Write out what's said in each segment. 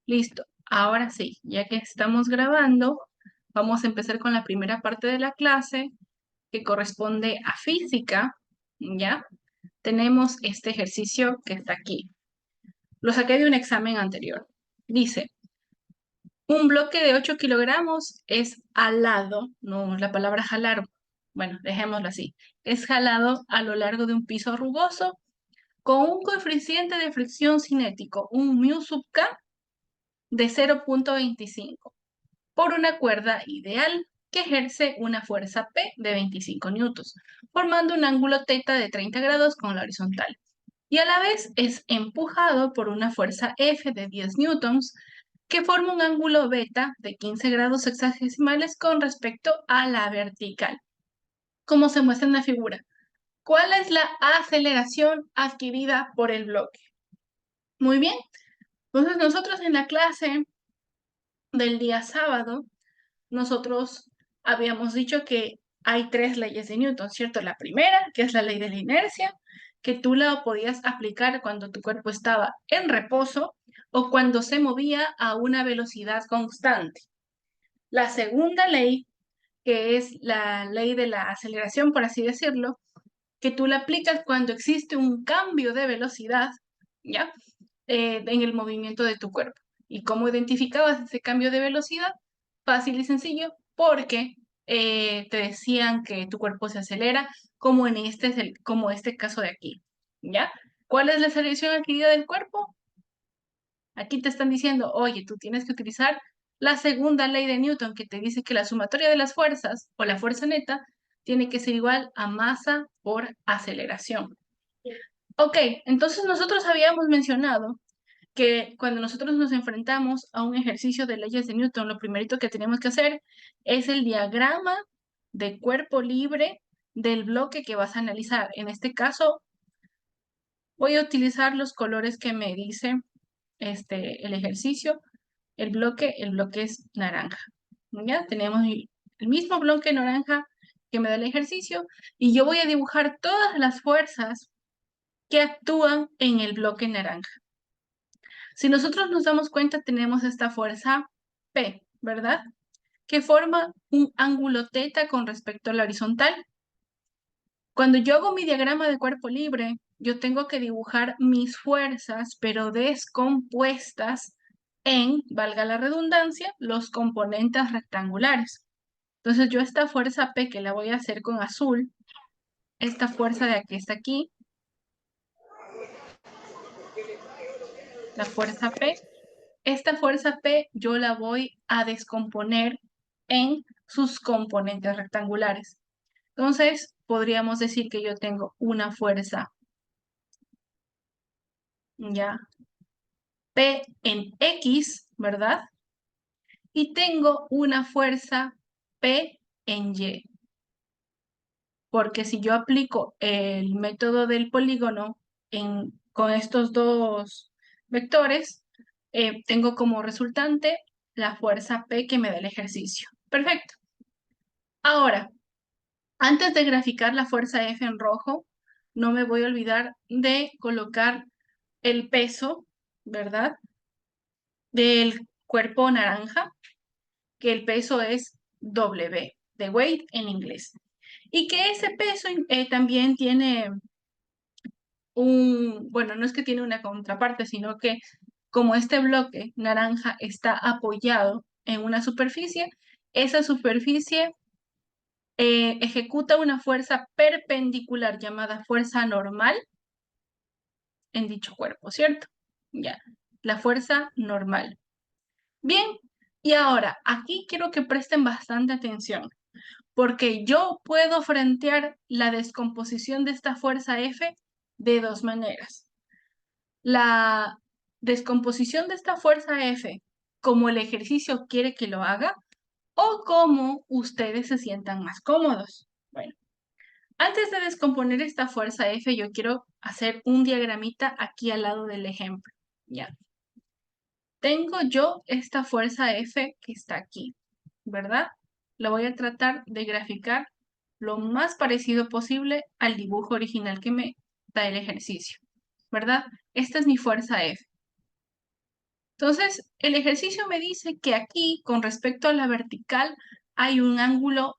Listo. Ahora sí, ya que estamos grabando, vamos a empezar con la primera parte de la clase que corresponde a física, ¿ya? Tenemos este ejercicio que está aquí. Lo saqué de un examen anterior. Dice, un bloque de 8 kilogramos es alado, no la palabra jalar, bueno, dejémoslo así, es jalado a lo largo de un piso rugoso con un coeficiente de fricción cinético, un mu sub k de 0,25 por una cuerda ideal que ejerce una fuerza P de 25 newtons, formando un ángulo θ de 30 grados con la horizontal. Y a la vez es empujado por una fuerza F de 10 newtons que forma un ángulo beta de 15 grados hexagesimales con respecto a la vertical, como se muestra en la figura. ¿Cuál es la aceleración adquirida por el bloque? Muy bien. Entonces nosotros en la clase del día sábado nosotros habíamos dicho que hay tres leyes de Newton, ¿cierto? La primera, que es la ley de la inercia, que tú la podías aplicar cuando tu cuerpo estaba en reposo o cuando se movía a una velocidad constante. La segunda ley, que es la ley de la aceleración, por así decirlo, que tú la aplicas cuando existe un cambio de velocidad, ¿ya? En el movimiento de tu cuerpo. ¿Y cómo identificabas ese cambio de velocidad? Fácil y sencillo, porque te decían que tu cuerpo se acelera, como en como este caso de aquí, ¿ya? ¿Cuál es la aceleración adquirida del cuerpo? Aquí te están diciendo, oye, tú tienes que utilizar la segunda ley de Newton, que te dice que la sumatoria de las fuerzas, o la fuerza neta, tiene que ser igual a masa por aceleración. Ok, entonces nosotros habíamos mencionado que cuando nosotros nos enfrentamos a un ejercicio de leyes de Newton, lo primerito que tenemos que hacer es el diagrama de cuerpo libre del bloque que vas a analizar. En este caso, voy a utilizar los colores que me dice el ejercicio. El bloque es naranja. ¿Ya? Tenemos el mismo bloque naranja que me da el ejercicio y yo voy a dibujar todas las fuerzas que actúan en el bloque naranja. Si nosotros nos damos cuenta, tenemos esta fuerza P, ¿verdad? Que forma un ángulo θ con respecto a la horizontal. Cuando yo hago mi diagrama de cuerpo libre, yo tengo que dibujar mis fuerzas, pero descompuestas en, valga la redundancia, los componentes rectangulares. Entonces yo esta fuerza P que la voy a hacer con azul, esta fuerza de aquí está aquí, la fuerza P. Esta fuerza P yo la voy a descomponer en sus componentes rectangulares. Entonces, podríamos decir que yo tengo una fuerza, ya, P en X, ¿verdad? Y tengo una fuerza P en Y. Porque si yo aplico el método del polígono con estos dos vectores, tengo como resultante la fuerza P que me da el ejercicio. Perfecto. Ahora, antes de graficar la fuerza F en rojo, no me voy a olvidar de colocar el peso, ¿verdad? Del cuerpo naranja, que el peso es W, de weight en inglés. Y que ese peso también tiene bueno, no es que tiene una contraparte, sino que como este bloque naranja está apoyado en una superficie, esa superficie ejecuta una fuerza perpendicular llamada fuerza normal en dicho cuerpo, ¿cierto? Ya, la fuerza normal. Bien, y ahora aquí quiero que presten bastante atención, porque yo puedo frentear la descomposición de esta fuerza F de dos maneras. La descomposición de esta fuerza F, como el ejercicio quiere que lo haga, o como ustedes se sientan más cómodos. Bueno, antes de descomponer esta fuerza F, yo quiero hacer un diagramita aquí al lado del ejemplo. Ya. Tengo yo esta fuerza F que está aquí, ¿verdad? La voy a tratar de graficar lo más parecido posible al dibujo original que me da el ejercicio, ¿verdad? Esta es mi fuerza F. Entonces, el ejercicio me dice que aquí, con respecto a la vertical, hay un ángulo,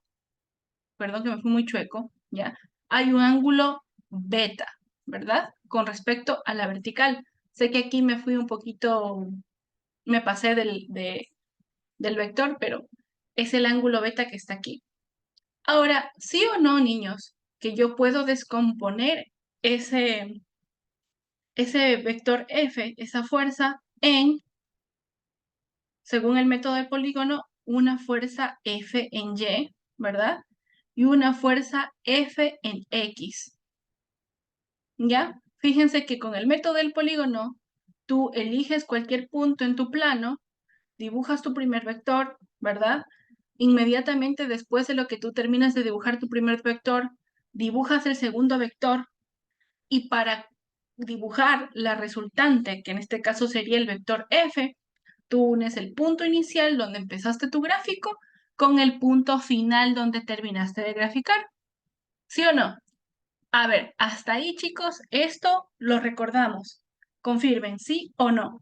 perdón que me fui muy chueco, ¿ya? Hay un ángulo beta, ¿verdad? Con respecto a la vertical. Sé que aquí me fui un poquito, me pasé del vector, pero es el ángulo beta que está aquí. Ahora, ¿sí o no, niños, que yo puedo descomponer ese, ese vector F, esa fuerza, en, según el método del polígono, una fuerza F en Y, ¿verdad? Y una fuerza F en X, ¿ya? Fíjense que con el método del polígono, tú eliges cualquier punto en tu plano, dibujas tu primer vector, ¿verdad? Inmediatamente después de lo que tú terminas de dibujar tu primer vector, dibujas el segundo vector y para dibujar la resultante, que en este caso sería el vector F, tú unes el punto inicial donde empezaste tu gráfico con el punto final donde terminaste de graficar. ¿Sí o no? A ver, hasta ahí, chicos, esto lo recordamos. Confirmen, ¿sí o no?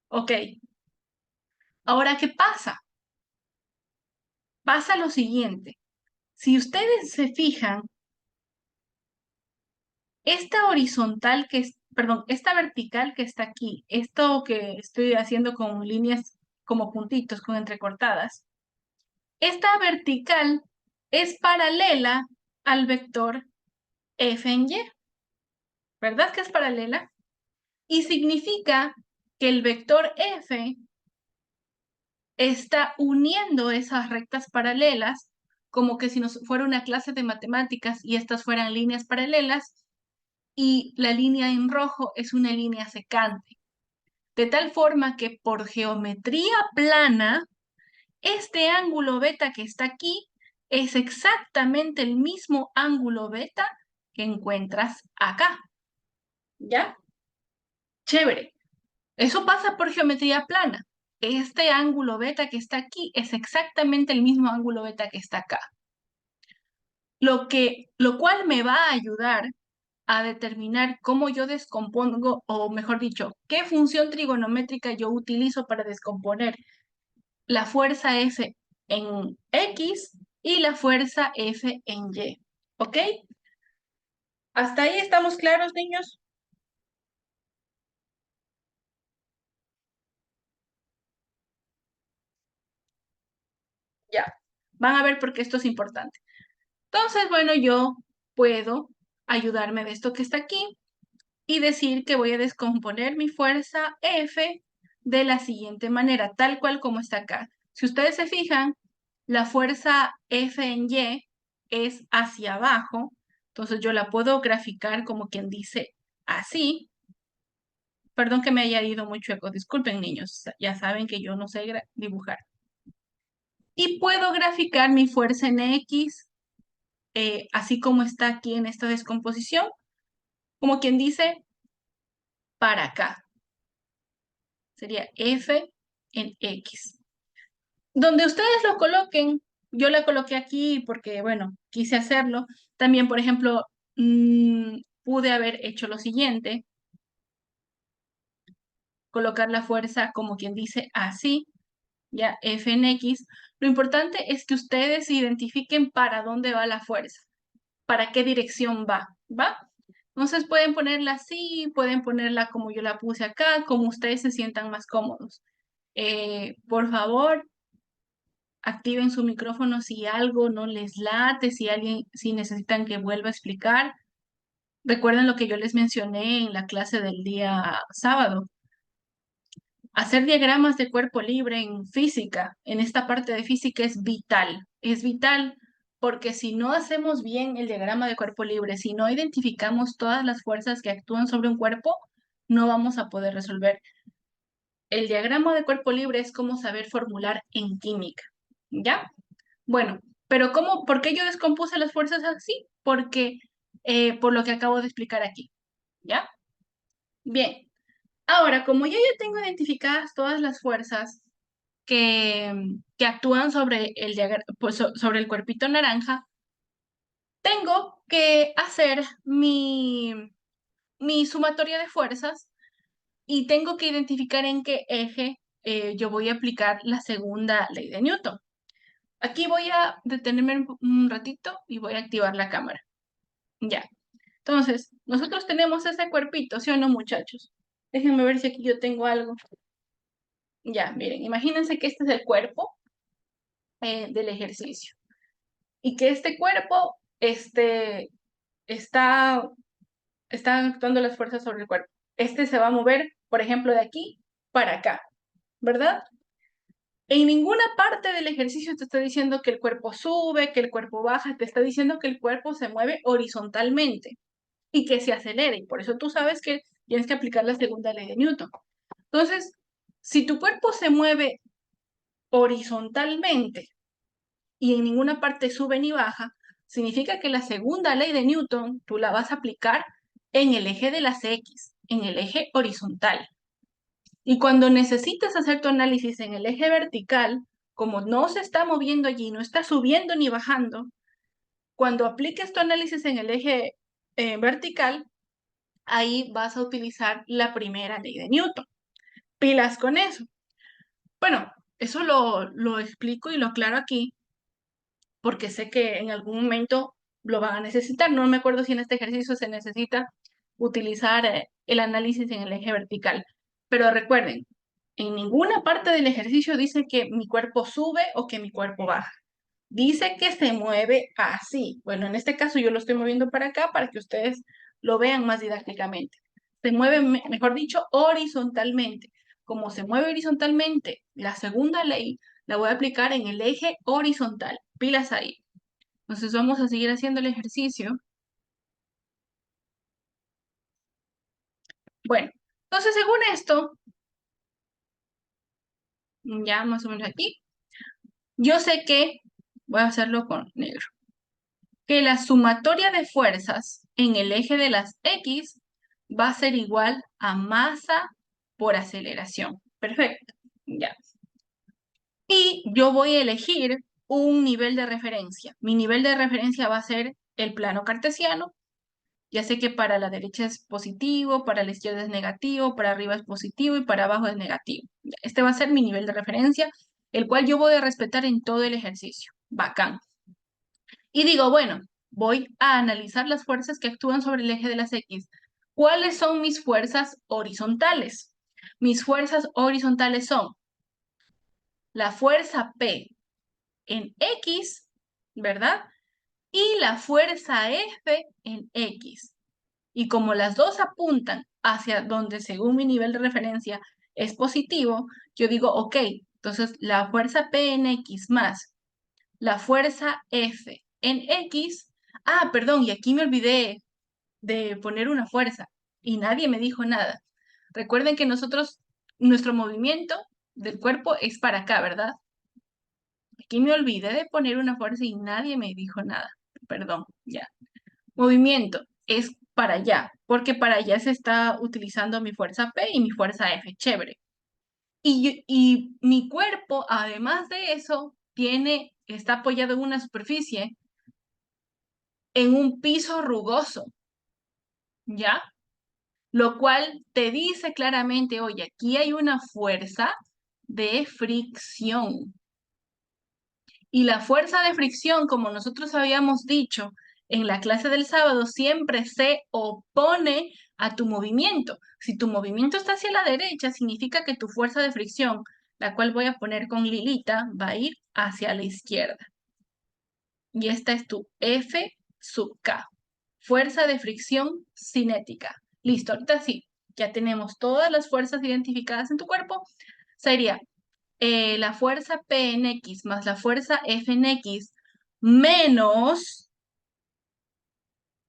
Ok. Ahora, ¿qué pasa? Pasa lo siguiente. Si ustedes se fijan, esta horizontal que es, perdón, esta vertical que está aquí, esto que estoy haciendo con líneas como puntitos, con entrecortadas, esta vertical es paralela al vector f en y, ¿verdad que es paralela? Y significa que el vector f está uniendo esas rectas paralelas como que si nos fuera una clase de matemáticas y estas fueran líneas paralelas y la línea en rojo es una línea secante. De tal forma que por geometría plana, este ángulo beta que está aquí es exactamente el mismo ángulo beta que encuentras acá. ¿Ya? Chévere. Eso pasa por geometría plana. Este ángulo beta que está aquí es exactamente el mismo ángulo beta que está acá. Lo cual me va a ayudar a determinar cómo yo descompongo, o mejor dicho, qué función trigonométrica yo utilizo para descomponer la fuerza F en X y la fuerza F en Y. ¿Ok? ¿Hasta ahí estamos claros, niños? Ya. Van a ver por qué esto es importante. Entonces, bueno, yo puedo ayudarme de esto que está aquí y decir que voy a descomponer mi fuerza F de la siguiente manera, tal cual como está acá. Si ustedes se fijan, la fuerza F en Y es hacia abajo, entonces yo la puedo graficar como quien dice así. Perdón que me haya ido muy chueco, disculpen niños, ya saben que yo no sé dibujar. Y puedo graficar mi fuerza en X, así como está aquí en esta descomposición, como quien dice para acá. Sería F en X. Donde ustedes lo coloquen, yo la coloqué aquí porque, bueno, quise hacerlo. También, por ejemplo, pude haber hecho lo siguiente, colocar la fuerza como quien dice así, ya F en X. Lo importante es que ustedes identifiquen para dónde va la fuerza, para qué dirección va, ¿va? Entonces pueden ponerla así, pueden ponerla como yo la puse acá, como ustedes se sientan más cómodos. Por favor, activen su micrófono si algo no les late, si necesitan que vuelva a explicar. Recuerden lo que yo les mencioné en la clase del día sábado. Hacer diagramas de cuerpo libre en física, en esta parte de física es vital porque si no hacemos bien el diagrama de cuerpo libre, si no identificamos todas las fuerzas que actúan sobre un cuerpo, no vamos a poder resolver. El diagrama de cuerpo libre es como saber formular en química, ¿ya? Bueno, pero ¿por qué yo descompuse las fuerzas así? Porque, por lo que acabo de explicar aquí, ¿ya? Bien, ahora, como yo ya tengo identificadas todas las fuerzas que actúan sobre el, sobre el cuerpito naranja, tengo que hacer mi sumatoria de fuerzas y tengo que identificar en qué eje yo voy a aplicar la segunda ley de Newton. Aquí voy a detenerme un ratito y voy a activar la cámara. Ya. Entonces, nosotros tenemos ese cuerpito, ¿sí o no, muchachos? Déjenme ver si aquí yo tengo algo. Ya, miren, imagínense que este es el cuerpo del ejercicio y que este cuerpo está, está actuando las fuerzas sobre el cuerpo. Este se va a mover, por ejemplo, de aquí para acá, ¿verdad? En ninguna parte del ejercicio te está diciendo que el cuerpo sube, que el cuerpo baja, te está diciendo que el cuerpo se mueve horizontalmente y que se acelere. Y por eso tú sabes que tienes que aplicar la segunda ley de Newton. Entonces, si tu cuerpo se mueve horizontalmente y en ninguna parte sube ni baja, significa que la segunda ley de Newton tú la vas a aplicar en el eje de las X, en el eje horizontal. Y cuando necesites hacer tu análisis en el eje vertical, como no se está moviendo allí, no está subiendo ni bajando, cuando apliques tu análisis en el eje vertical, ahí vas a utilizar la primera ley de Newton. Pilas con eso. Bueno, eso lo explico y lo aclaro aquí porque sé que en algún momento lo van a necesitar. No me acuerdo si en este ejercicio se necesita utilizar el análisis en el eje vertical. Pero recuerden, en ninguna parte del ejercicio dice que mi cuerpo sube o que mi cuerpo baja. Dice que se mueve así. Bueno, en este caso yo lo estoy moviendo para acá para que ustedes lo vean más didácticamente. Se mueve, mejor dicho, horizontalmente. Como se mueve horizontalmente, la segunda ley la voy a aplicar en el eje horizontal. Pilas ahí. Entonces vamos a seguir haciendo el ejercicio. Bueno, entonces según esto, ya más o menos aquí, yo sé que, voy a hacerlo con negro, que la sumatoria de fuerzas en el eje de las X va a ser igual a masa por aceleración. Perfecto, ya. Y yo voy a elegir un nivel de referencia. Mi nivel de referencia va a ser el plano cartesiano. Ya sé que para la derecha es positivo, para la izquierda es negativo, para arriba es positivo y para abajo es negativo. Este va a ser mi nivel de referencia, el cual yo voy a respetar en todo el ejercicio. Bacán. Y digo, bueno, voy a analizar las fuerzas que actúan sobre el eje de las X. ¿Cuáles son mis fuerzas horizontales? Mis fuerzas horizontales son la fuerza P en X, ¿verdad? Y la fuerza F en X. Y como las dos apuntan hacia donde según mi nivel de referencia es positivo, yo digo, ok, entonces la fuerza P en X más la fuerza F en X. Ah, perdón, y aquí me olvidé de poner una fuerza y nadie me dijo nada. Recuerden que nosotros, nuestro movimiento del cuerpo es para acá, ¿verdad? Aquí me olvidé de poner una fuerza y nadie me dijo nada. Perdón, ya. Movimiento es para allá, porque para allá se está utilizando mi fuerza P y mi fuerza F. Chévere. Y mi cuerpo, además de eso, está apoyado en una superficie, en un piso rugoso, ¿ya? Lo cual te dice claramente, oye, aquí hay una fuerza de fricción. Y la fuerza de fricción, como nosotros habíamos dicho en la clase del sábado, siempre se opone a tu movimiento. Si tu movimiento está hacia la derecha, significa que tu fuerza de fricción, la cual voy a poner con lilita, va a ir hacia la izquierda. Y esta es tu F sub K, fuerza de fricción cinética. Listo, ahorita sí, ya tenemos todas las fuerzas identificadas en tu cuerpo. Sería la fuerza P en X más la fuerza F en X menos,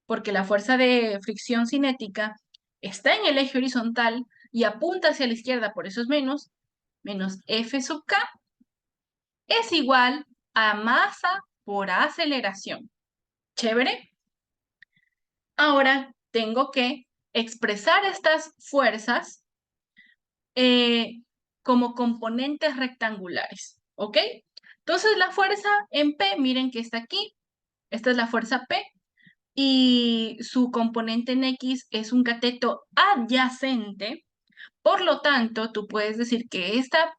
porque la fuerza de fricción cinética está en el eje horizontal y apunta hacia la izquierda, por eso es menos F sub K es igual a masa por aceleración. ¿Chévere? Ahora tengo que expresar estas fuerzas eh, como componentes rectangulares, ¿ok? Entonces la fuerza en P, miren que está aquí, esta es la fuerza P, y su componente en X es un cateto adyacente. Por lo tanto, tú puedes decir que esta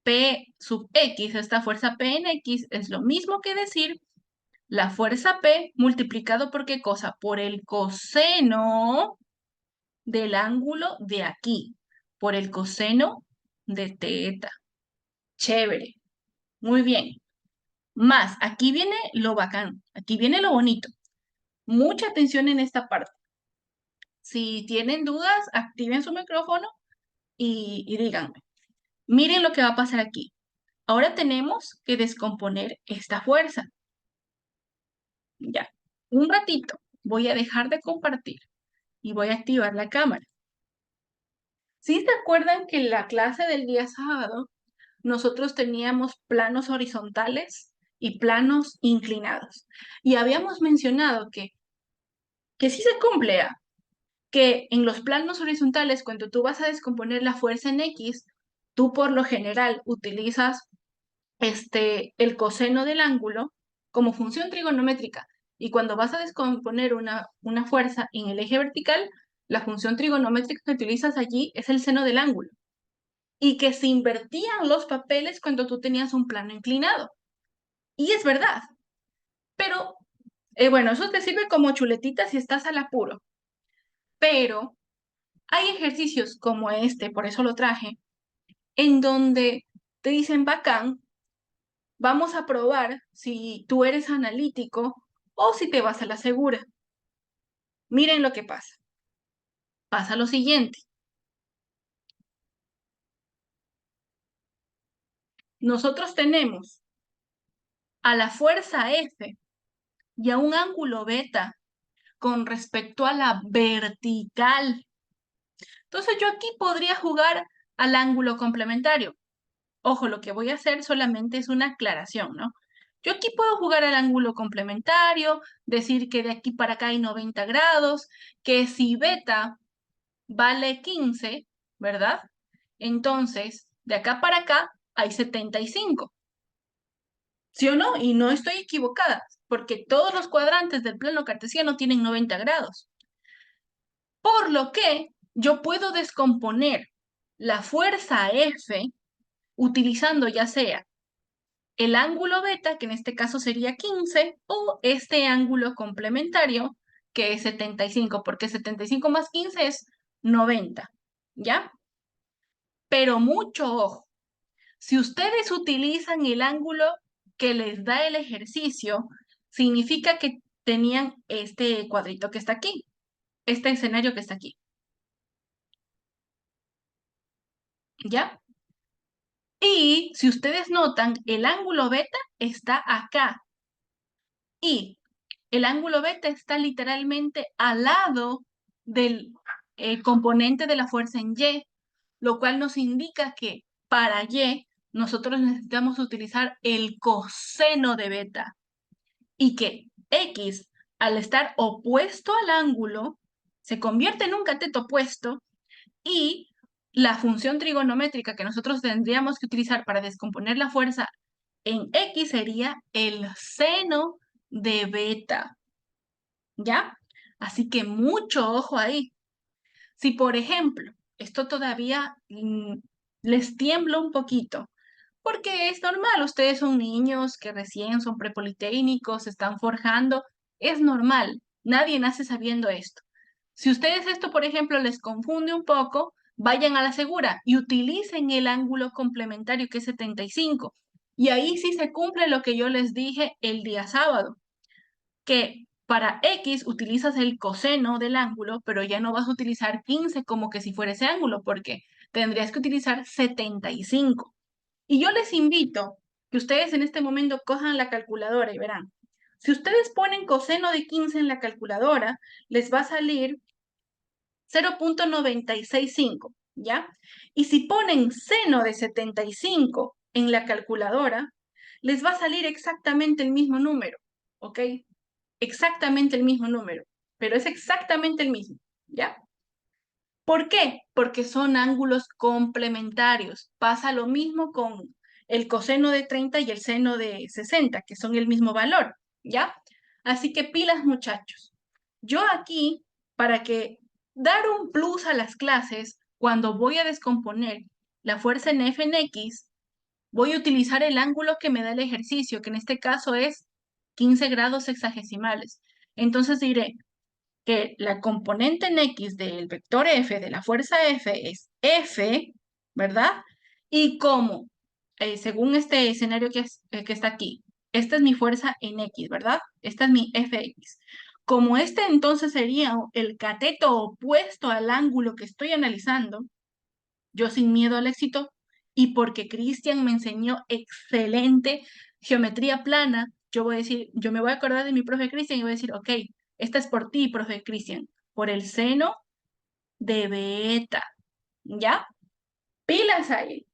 P sub X, esta fuerza P en X, es lo mismo que decir la fuerza P multiplicado por ¿qué cosa? Por el coseno del ángulo de aquí, por el coseno de teta. Chévere, muy bien. Más, aquí viene lo bacán, aquí viene lo bonito. Mucha atención en esta parte. Si tienen dudas, activen su micrófono y díganme. Miren lo que va a pasar aquí. Ahora tenemos que descomponer esta fuerza. Ya, un ratito voy a dejar de compartir y voy a activar la cámara. ¿Sí se acuerdan que en la clase del día sábado nosotros teníamos planos horizontales y planos inclinados? Y habíamos mencionado que sí se cumple, que en los planos horizontales, cuando tú vas a descomponer la fuerza en X, tú por lo general utilizas el coseno del ángulo como función trigonométrica. Y cuando vas a descomponer una fuerza en el eje vertical, la función trigonométrica que utilizas allí es el seno del ángulo. Y que se invertían los papeles cuando tú tenías un plano inclinado. Y es verdad. Pero, bueno, eso te sirve como chuletita si estás al apuro. Pero hay ejercicios como este, por eso lo traje, en donde te dicen, bacán, vamos a probar si tú eres analítico o si te vas a la segura. Miren lo que pasa. Pasa lo siguiente. Nosotros tenemos a la fuerza F y a un ángulo beta con respecto a la vertical. Entonces yo aquí podría jugar al ángulo complementario. Ojo, lo que voy a hacer solamente es una aclaración, ¿no? Yo aquí puedo jugar al ángulo complementario, decir que de aquí para acá hay 90 grados, que si beta vale 15, ¿verdad? Entonces, de acá para acá hay 75. ¿Sí o no? Y no estoy equivocada, porque todos los cuadrantes del plano cartesiano tienen 90 grados. Por lo que yo puedo descomponer la fuerza F utilizando ya sea el ángulo beta, que en este caso sería 15, o este ángulo complementario, que es 75, porque 75 más 15 es 90, ¿ya? Pero mucho ojo, si ustedes utilizan el ángulo que les da el ejercicio, significa que tenían este cuadrito que está aquí, este escenario que está aquí, ¿ya? Y si ustedes notan, el ángulo beta está acá y el ángulo beta está literalmente al lado del componente de la fuerza en Y, lo cual nos indica que para Y nosotros necesitamos utilizar el coseno de beta y que X, al estar opuesto al ángulo, se convierte en un cateto opuesto y la función trigonométrica que nosotros tendríamos que utilizar para descomponer la fuerza en X sería el seno de beta, ¿ya? Así que mucho ojo ahí. Si, por ejemplo, esto todavía les tiembla un poquito, porque es normal, ustedes son niños que recién son prepolitécnicos, se están forjando, es normal, nadie nace sabiendo esto. Si ustedes esto, por ejemplo, les confunde un poco, vayan a la segura y utilicen el ángulo complementario que es 75. Y ahí sí se cumple lo que yo les dije el día sábado, que para X utilizas el coseno del ángulo, pero ya no vas a utilizar 15 como que si fuera ese ángulo, porque tendrías que utilizar 75. Y yo les invito que ustedes en este momento cojan la calculadora y verán. Si ustedes ponen coseno de 15 en la calculadora, les va a salir 0.965, ¿ya? Y si ponen seno de 75 en la calculadora, les va a salir exactamente el mismo número, ¿ok? Exactamente el mismo número, pero es exactamente el mismo, ¿ya? ¿Por qué? Porque son ángulos complementarios. Pasa lo mismo con el coseno de 30 y el seno de 60, que son el mismo valor, ¿ya? Así que pilas, muchachos. Yo aquí, para que dar un plus a las clases, cuando voy a descomponer la fuerza en F en X, voy a utilizar el ángulo que me da el ejercicio, que en este caso es 15 grados sexagesimales. Entonces diré que la componente en X del vector F, de la fuerza F, es F, ¿verdad? Y como, según este escenario que está aquí, esta es mi fuerza en X, ¿verdad? Esta es mi Fx. Como este entonces sería el cateto opuesto al ángulo que estoy analizando, yo sin miedo al éxito, y porque Cristian me enseñó excelente geometría plana, yo voy a decir, yo me voy a acordar de mi profe Cristian y voy a decir, ok, esta es por ti, profe Cristian, por el seno de beta, ¿ya? Pilas ahí.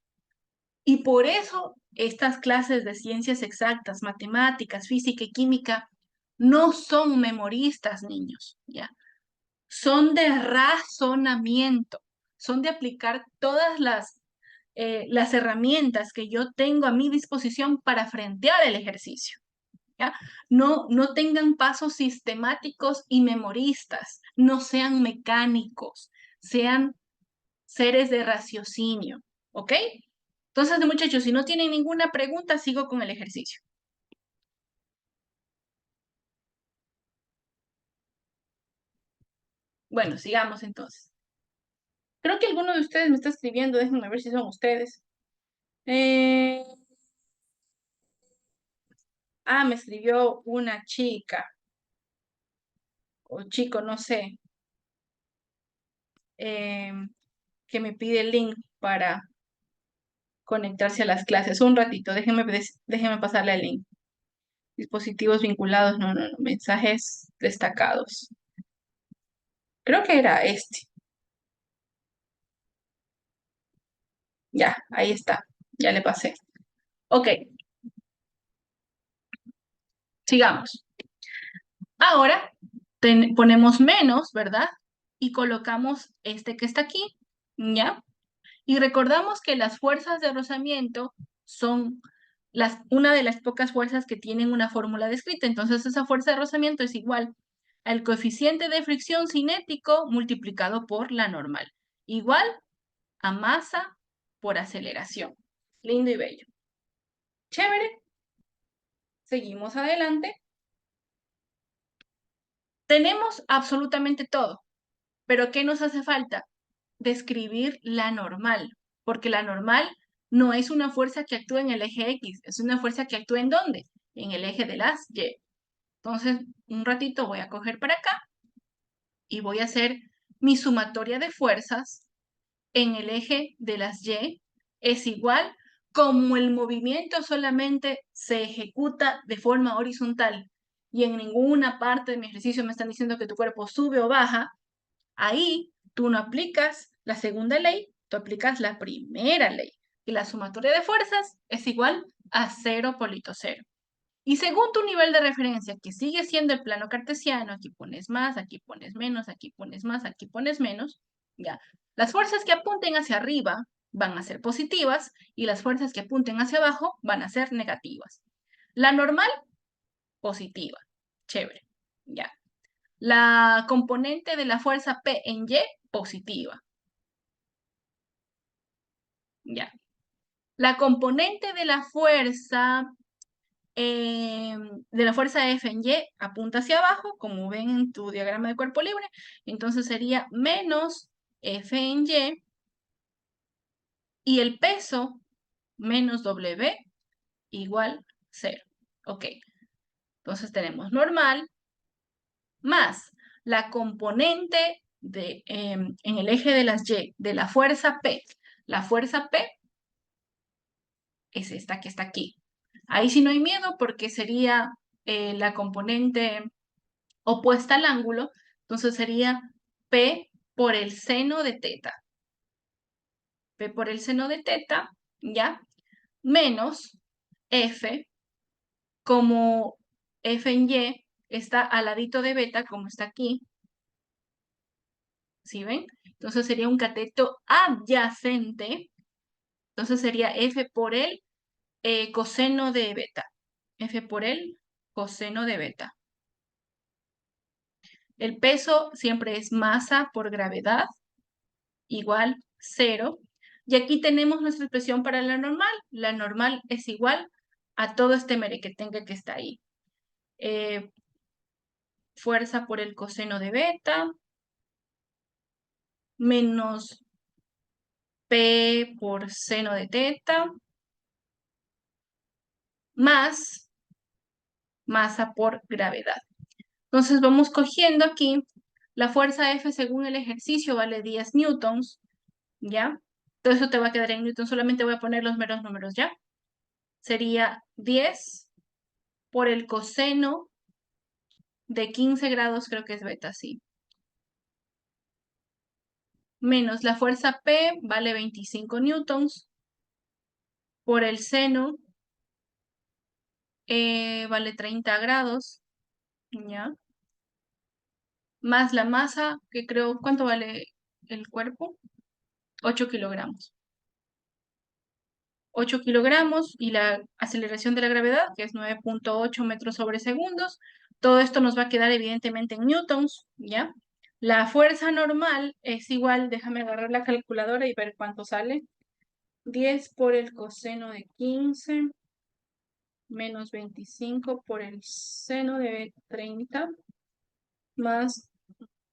Y por eso estas clases de ciencias exactas, matemáticas, física y química no son memoristas, niños, ¿ya? Son de razonamiento, son de aplicar todas las herramientas que yo tengo a mi disposición para frentear el ejercicio. ¿Ya? No tengan pasos sistemáticos y memoristas, no sean mecánicos, sean seres de raciocinio, ¿ok? Entonces, muchachos, si no tienen ninguna pregunta, sigo con el ejercicio. Bueno, sigamos entonces. Creo que alguno de ustedes me está escribiendo, déjenme ver si son ustedes. Eh, me escribió una chica o chico, no sé, eh, que me pide el link para conectarse a las clases. Un ratito, déjenme pasarle el link. Dispositivos vinculados, no, mensajes destacados. Creo que era este. Ya, ahí está. Ya le pasé. Ok, sigamos. Ahora ponemos menos, ¿verdad? Y colocamos este que está aquí, ¿ya? Y recordamos que las fuerzas de rozamiento son una de las pocas fuerzas que tienen una fórmula descrita. Entonces, esa fuerza de rozamiento es igual al coeficiente de fricción cinético multiplicado por la normal. Igual a masa por aceleración. Lindo y bello. Chévere. Seguimos adelante. Tenemos absolutamente todo. Pero ¿qué nos hace falta? Describir la normal, porque la normal no es una fuerza que actúa en el eje X, es una fuerza que actúa ¿en dónde? En el eje de las Y. Entonces, un ratito voy a coger para acá y voy a hacer mi sumatoria de fuerzas en el eje de las Y es igual como el movimiento solamente se ejecuta de forma horizontal y en ninguna parte de mi ejercicio me están diciendo que tu cuerpo sube o baja, ahí tú no aplicas la segunda ley, tú aplicas la primera ley. Y la sumatoria de fuerzas es igual a 0 × 0. Y según tu nivel de referencia, que sigue siendo el plano cartesiano, aquí pones más, aquí pones menos, aquí pones más, aquí pones menos, ya. Las fuerzas que apunten hacia arriba van a ser positivas y las fuerzas que apunten hacia abajo van a ser negativas. La normal, positiva. Chévere. Ya. La componente de la fuerza P en Y, positiva. Ya. La componente de la fuerza F en Y apunta hacia abajo, como ven en tu diagrama de cuerpo libre. Entonces sería menos F en y el peso menos W igual 0. Ok. Entonces tenemos normal más la componente en el eje de las Y de la fuerza P. La fuerza P es esta que está aquí. Ahí sí no hay miedo porque sería la componente opuesta al ángulo, entonces sería P por el seno de teta. P por el seno de teta, ¿ya? Menos F, como F en Y está al ladito de beta, como está aquí. ¿Sí ven? Entonces sería un cateto adyacente. Entonces sería F por el coseno de beta. F por el coseno de beta. El peso siempre es masa por gravedad, igual 0. Y aquí tenemos nuestra expresión para la normal. La normal es igual a todo este merequetengue que está ahí. Fuerza por el coseno de beta menos P por seno de teta más masa por gravedad. Entonces vamos cogiendo aquí la fuerza F según el ejercicio vale 10 newtons, ¿ya? Todo eso te va a quedar en newtons, solamente voy a poner los meros números, ¿ya? Sería 10 por el coseno de 15 grados, creo que es beta, sí. Menos la fuerza P vale 25 newtons por el seno vale 30 grados, ¿ya? Más la masa, que creo, ¿cuánto vale el cuerpo? 8 kilogramos. 8 kilogramos y la aceleración de la gravedad, que es 9.8 metros sobre segundos. Todo esto nos va a quedar evidentemente en newtons, ¿ya? La fuerza normal es igual, déjame agarrar la calculadora y ver cuánto sale. 10 por el coseno de 15 menos 25 por el seno de 30 más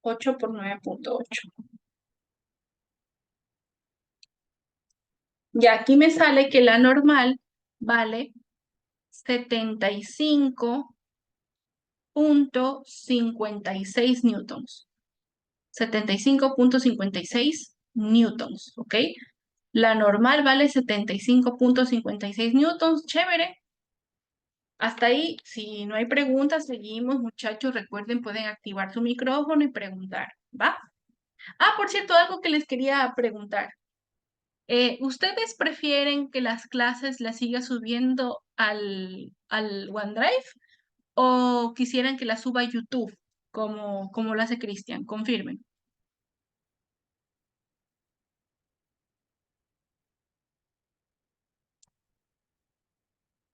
8 por 9.8. Y aquí me sale que la normal vale 75.56 newtons. 75.56 newtons, ¿ok? La normal vale 75.56 newtons, chévere. Hasta ahí, si no hay preguntas, seguimos, muchachos. Recuerden, pueden activar su micrófono y preguntar, ¿va? Ah, por cierto, algo que les quería preguntar. ¿Ustedes prefieren que las clases las siga subiendo al OneDrive o quisieran que las suba a YouTube, como lo hace Cristian? Confirmen.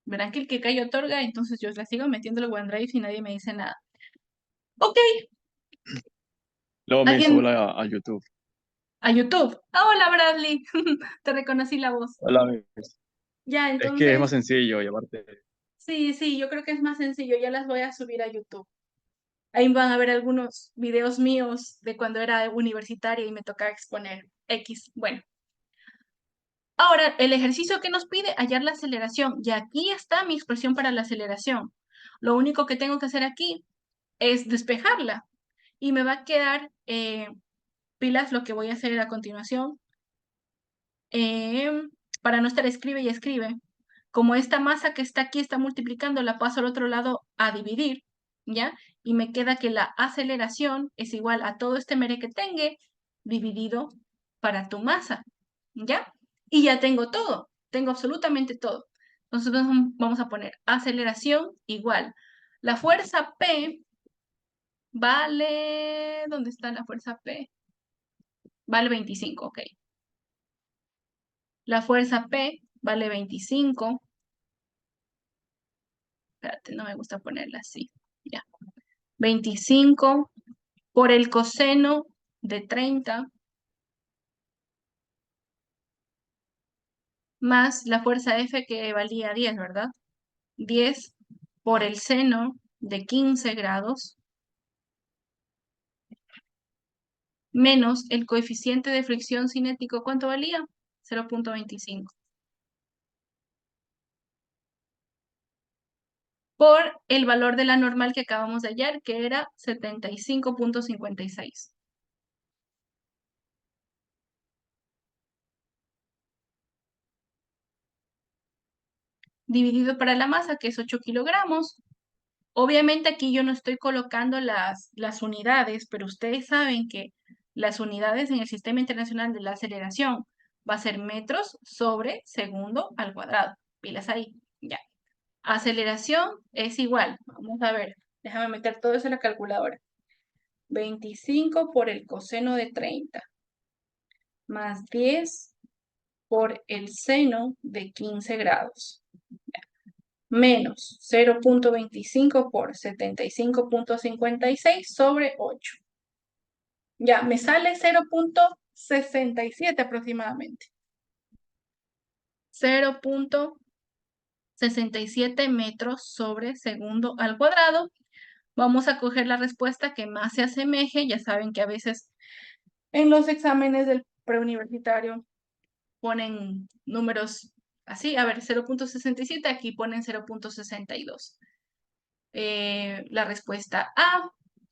Verán que el que cae otorga, entonces yo las sigo metiendo al OneDrive y nadie me dice nada. Ok, Luego me subo ¿alguien a YouTube. a YouTube? Ah, hola, Bradley. Te reconocí la voz. Hola, amigos. Ya, Es que es más entonces, sencillo llevarte. sí, sí, yo creo que es más sencillo. Ya las voy a subir a YouTube. Ahí van a ver algunos videos míos de cuando era universitaria y me tocaba exponer X. Bueno, ahora el ejercicio que nos pide, hallar la aceleración. Y aquí está mi expresión para la aceleración. Lo único que tengo que hacer aquí es despejarla. Y me va a quedar pilas lo que voy a hacer a continuación. eh, para no estar escribe y escribe. Como esta masa que está aquí está multiplicando, la paso al otro lado a dividir, ¿ya? Y me queda que la aceleración es igual a todo este merequetengue dividido para tu masa, ¿ya? Y ya tengo todo, tengo absolutamente todo. Entonces vamos a poner aceleración igual. La fuerza P vale, ¿dónde está la fuerza P? Vale 25, ok. La fuerza P vale 25. Espérate, no me gusta ponerla así. Ya. 25 por el coseno de 30 más la fuerza F que valía 10, ¿verdad? 10 por el seno de 15 grados menos el coeficiente de fricción cinético, ¿cuánto valía? 0.25. Por el valor de la normal que acabamos de hallar, que era 75.56. Dividido para la masa, que es 8 kilogramos. Obviamente aquí yo no estoy colocando las unidades, pero ustedes saben que las unidades en el Sistema Internacional de la Aceleración va a ser metros sobre segundo al cuadrado. Pilas ahí, ya. Aceleración es igual. Vamos a ver, déjame meter todo eso en la calculadora. 25 por el coseno de 30 más 10 por el seno de 15 grados. menos 0.25 por 75.56 sobre 8. Ya, me sale 0.67 aproximadamente. 0.67 metros sobre segundo al cuadrado. Vamos a coger la respuesta que más se asemeje. Ya saben que a veces en los exámenes del preuniversitario ponen números así. A ver, 0.67, aquí ponen 0.62. La respuesta A,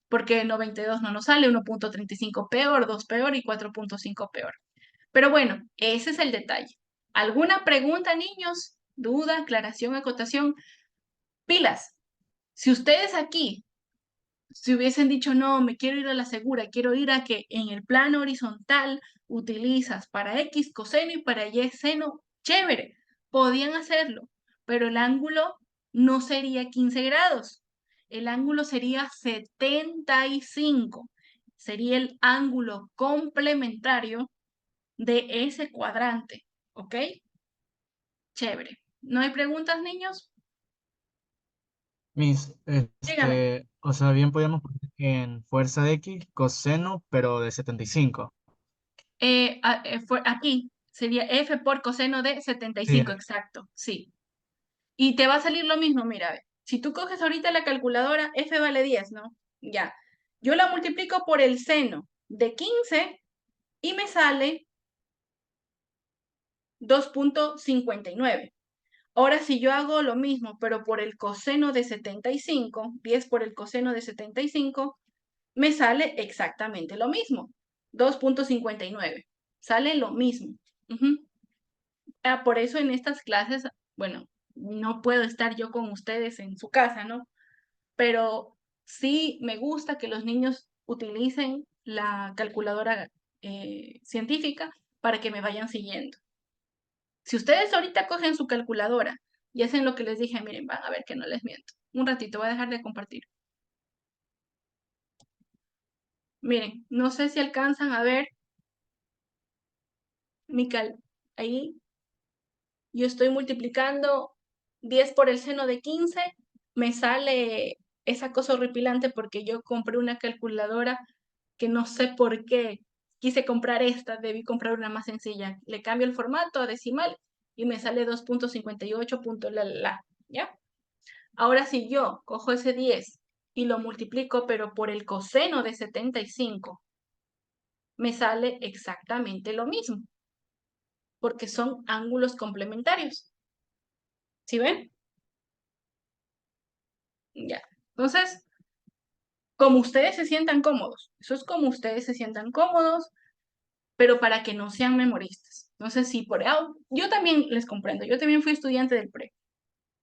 porque 92 no nos sale, 1.35 peor, 2 peor y 4.5 peor. Pero bueno, ese es el detalle. ¿Alguna pregunta, niños? ¿Duda, aclaración, acotación? Pilas. Si ustedes aquí si hubiesen dicho, no, me quiero ir a la segura, quiero ir a que en el plano horizontal utilizas para X coseno y para Y seno, chévere, podían hacerlo, pero el ángulo no sería 15 grados, el ángulo sería 75, sería el ángulo complementario de ese cuadrante, ¿ok? Chévere. ¿No hay preguntas, niños? Miss, Dígame. o sea, bien podíamos poner en fuerza de X coseno, pero de 75. Fue aquí sería f por coseno de Sí, 75, exacto, sí. Y te va a salir lo mismo, mira, ve. Si tú coges ahorita la calculadora, f vale 10, ¿no? Ya. Yo la multiplico por el seno de 15 y me sale 2.59. Ahora, si yo hago lo mismo, pero por el coseno de 75, 10 por el coseno de 75, me sale exactamente lo mismo, 2.59. Sale lo mismo. Ujú. Por eso en estas clases, bueno, no puedo estar yo con ustedes en su casa, ¿no? Pero sí me gusta que los niños utilicen la calculadora científica para que me vayan siguiendo. Si ustedes ahorita cogen su calculadora y hacen lo que les dije, miren, van a ver que no les miento. Un ratito, voy a dejar de compartir. Miren, no sé si alcanzan a ver mi ahí. Yo estoy multiplicando 10 por el seno de 15, me sale esa cosa horripilante porque yo compré una calculadora que no sé por qué quise comprar esta, debí comprar una más sencilla. Le cambio el formato a decimal y me sale 2.58 ¿ya? Ahora si yo cojo ese 10 y lo multiplico pero por el coseno de 75, me sale exactamente lo mismo, porque son ángulos complementarios. ¿Sí ven? Ya. Entonces, como ustedes se sientan cómodos. Eso es como ustedes se sientan cómodos, pero para que no sean memoristas. Entonces, sí, yo también les comprendo. Yo también fui estudiante del pre.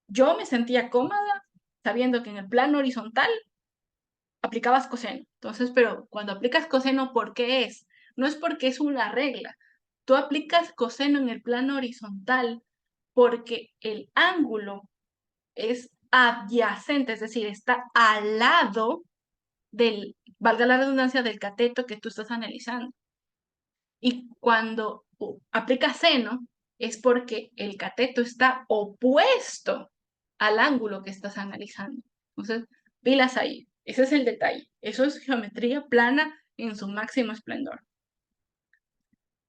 Yo me sentía cómoda sabiendo que en el plano horizontal aplicabas coseno. Entonces, pero cuando aplicas coseno, ¿por qué es? No es porque es una regla. Tú aplicas coseno en el plano horizontal porque el ángulo es adyacente, es decir, está al lado del, valga la redundancia, del cateto que tú estás analizando. Y cuando aplicas seno, es porque el cateto está opuesto al ángulo que estás analizando. Entonces, pilas ahí. Ese es el detalle. Eso es geometría plana en su máximo esplendor.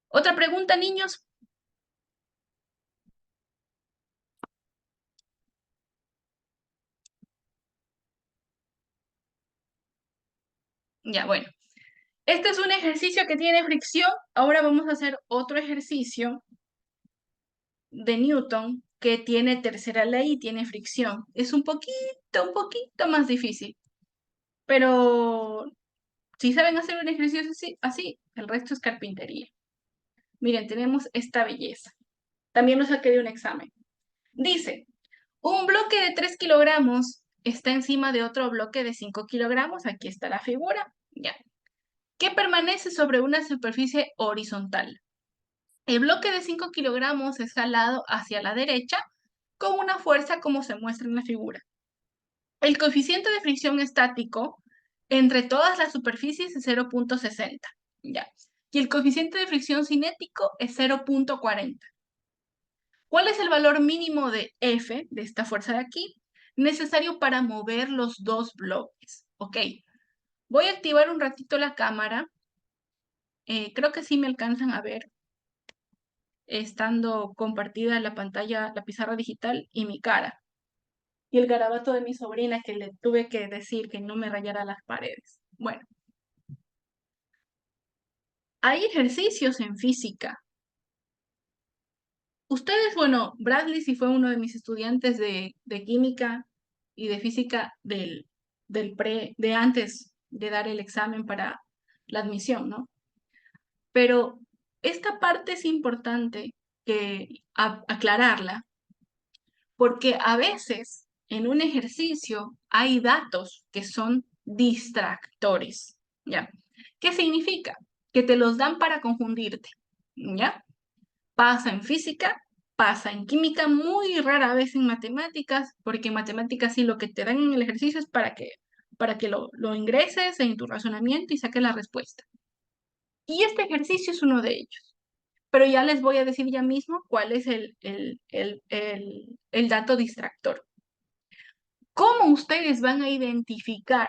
Otra pregunta, niños. Ya, bueno. Este es un ejercicio que tiene fricción. Ahora vamos a hacer otro ejercicio de Newton que tiene tercera ley y tiene fricción. Es un poquito más difícil, pero si saben hacer un ejercicio así, el resto es carpintería. Miren, tenemos esta belleza. También lo saqué de un examen. Dice, un bloque de 3 kilogramos está encima de otro bloque de 5 kilogramos. Aquí está la figura. Ya. Que permanece sobre una superficie horizontal. El bloque de 5 kilogramos es jalado hacia la derecha con una fuerza como se muestra en la figura. El coeficiente de fricción estático entre todas las superficies es 0.60. Ya. Y el coeficiente de fricción cinético es 0.40. ¿Cuál es el valor mínimo de F, de esta fuerza de aquí, necesario para mover los dos bloques? Ok, voy a activar un ratito la cámara. Creo que sí me alcanzan a ver, estando compartida la pantalla, la pizarra digital y mi cara. Y el garabato de mi sobrina que le tuve que decir que no me rayara las paredes. Bueno, hay ejercicios en física. Ustedes, bueno, Bradley sí fue uno de mis estudiantes de química y de física de antes de dar el examen para la admisión, ¿no? Pero esta parte es importante que aclararla, porque a veces en un ejercicio hay datos que son distractores, ¿ya? ¿Qué significa? Que te los dan para confundirte, ¿ya? Pasa en física, pasa en química, muy rara vez en matemáticas, porque en matemáticas sí lo que te dan en el ejercicio es para que lo ingreses en tu razonamiento y saques la respuesta. Y este ejercicio es uno de ellos. Pero ya les voy a decir ya mismo cuál es el dato distractor. ¿Cómo ustedes van a identificar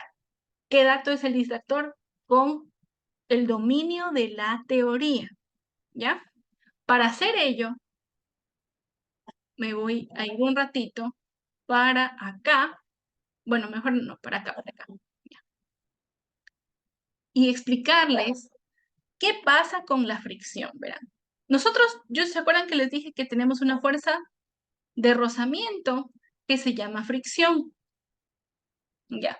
qué dato es el distractor? Con el dominio de la teoría, ¿ya? Para hacer ello, me voy a ir un ratito para acá, bueno, mejor no, para acá, ya. Y explicarles qué pasa con la fricción, verán. Nosotros, ¿se acuerdan que les dije que tenemos una fuerza de rozamiento que se llama fricción? Ya.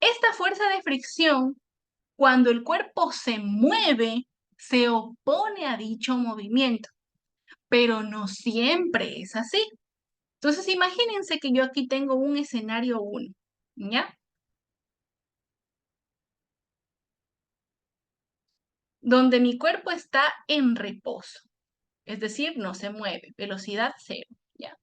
Esta fuerza de fricción, cuando el cuerpo se mueve, se opone a dicho movimiento, pero no siempre es así. Entonces, imagínense que yo aquí tengo un escenario 1, ¿ya? Donde mi cuerpo está en reposo, es decir, no se mueve, velocidad cero, ¿ya?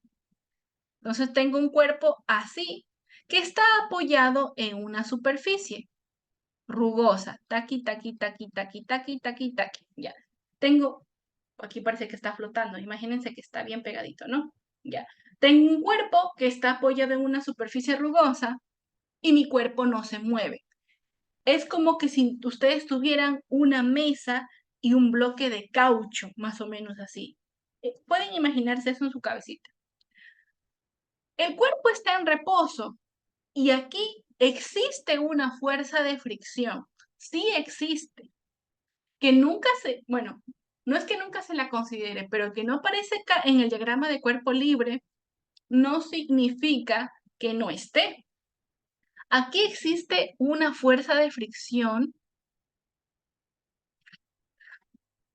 Entonces tengo un cuerpo así, que está apoyado en una superficie rugosa, taqui, taqui, taqui, taqui, taqui, taqui, taqui, ya. Tengo, aquí parece que está flotando, imagínense que está bien pegadito, ¿no? Ya. Tengo un cuerpo que está apoyado en una superficie rugosa y mi cuerpo no se mueve. Es como que si ustedes tuvieran una mesa y un bloque de caucho, más o menos así. Pueden imaginarse eso en su cabecita. El cuerpo está en reposo y aquí existe una fuerza de fricción. Sí existe, que nunca bueno, no es que nunca se la considere, pero que no aparece en el diagrama de cuerpo libre, no significa que no esté. Aquí existe una fuerza de fricción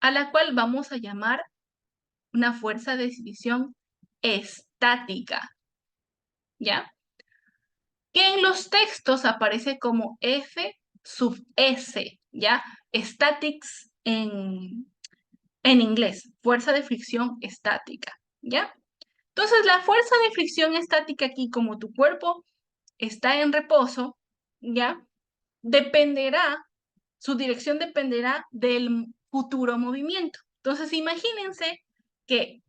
a la cual vamos a llamar una fuerza de fricción estática, ¿ya? Que en los textos aparece como F sub S, ¿ya? Statics en inglés, fuerza de fricción estática, ¿ya? Entonces, la fuerza de fricción estática aquí, como tu cuerpo está en reposo, ¿ya? Dependerá, su dirección dependerá del futuro movimiento. Entonces, imagínense que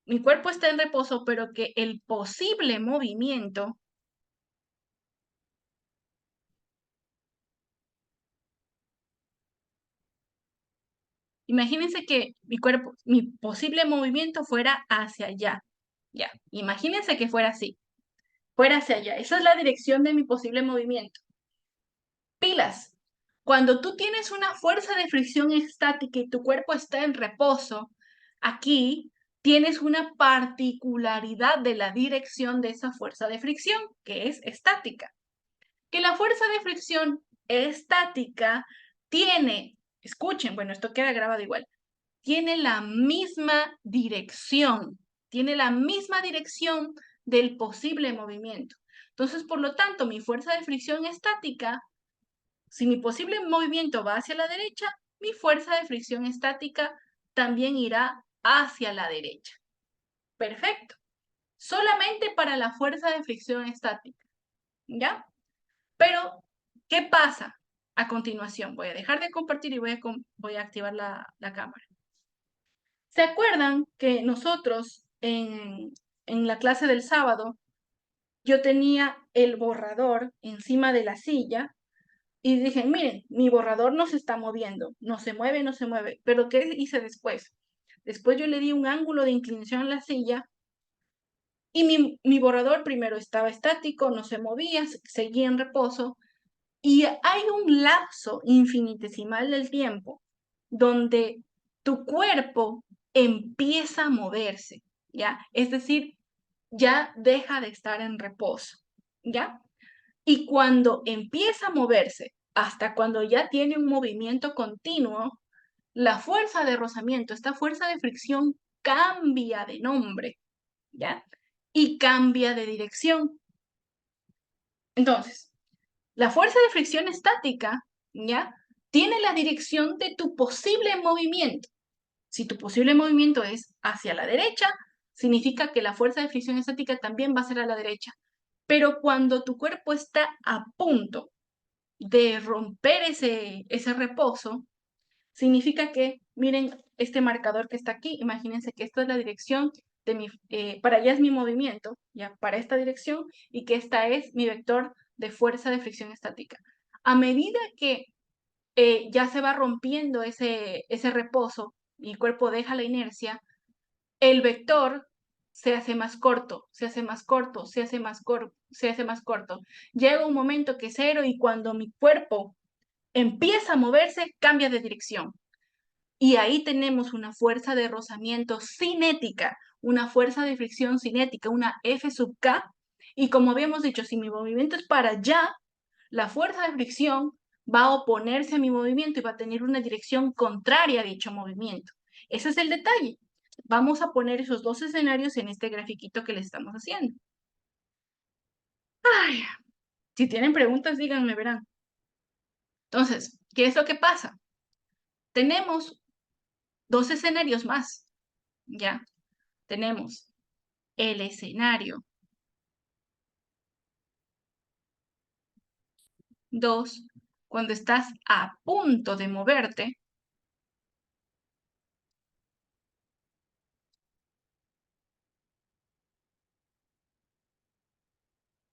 mi cuerpo está en reposo, pero que el posible movimiento, imagínense que mi posible movimiento fuera hacia allá, ya, imagínense que fuera hacia allá, esa es la dirección de mi posible movimiento. Pilas, cuando tú tienes una fuerza de fricción estática y tu cuerpo está en reposo, aquí tienes una particularidad de la dirección de esa fuerza de fricción, que es estática. Que la fuerza de fricción estática tiene, escuchen, bueno, esto queda grabado igual, tiene la misma dirección del posible movimiento. Entonces, por lo tanto, mi fuerza de fricción estática, si mi posible movimiento va hacia la derecha, mi fuerza de fricción estática también irá hacia la derecha. Perfecto. Solamente para la fuerza de fricción estática, ¿ya? Pero, ¿qué pasa? A continuación, voy a dejar de compartir y voy a activar la cámara. ¿Se acuerdan que nosotros en la clase del sábado, yo tenía el borrador encima de la silla y dije, miren, mi borrador no se está moviendo, no se mueve, no se mueve. Pero ¿qué hice después? Después yo le di un ángulo de inclinación a la silla y mi borrador primero estaba estático, no se movía, seguía en reposo. Y hay un lapso infinitesimal del tiempo donde tu cuerpo empieza a moverse, ¿ya? Es decir, ya deja de estar en reposo, ¿ya? Y cuando empieza a moverse, hasta cuando ya tiene un movimiento continuo, la fuerza de rozamiento, esta fuerza de fricción cambia de nombre, ¿ya? Y cambia de dirección. Entonces, la fuerza de fricción estática, ¿ya? Tiene la dirección de tu posible movimiento. Si tu posible movimiento es hacia la derecha, significa que la fuerza de fricción estática también va a ser a la derecha. Pero cuando tu cuerpo está a punto de romper ese reposo, significa que, miren este marcador que está aquí, imagínense que esta es la dirección de para allá es mi movimiento, ya para esta dirección, y que esta es mi vector de fuerza de fricción estática. A medida que ya se va rompiendo ese reposo y el cuerpo deja la inercia, el vector se hace más corto, se hace más corto, se hace más corto, se hace más corto. Llega un momento que es cero y cuando mi cuerpo empieza a moverse, cambia de dirección. Y ahí tenemos una fuerza de rozamiento cinética, una fuerza de fricción cinética, una F sub K. Y como habíamos dicho, si mi movimiento es para allá, la fuerza de fricción va a oponerse a mi movimiento y va a tener una dirección contraria a dicho movimiento. Ese es el detalle. Vamos a poner esos dos escenarios en este grafiquito que les estamos haciendo. Ay, si tienen preguntas, díganme, verán. Entonces, ¿qué es lo que pasa? Tenemos dos escenarios más, ¿ya? Tenemos el escenario 2, cuando estás a punto de moverte,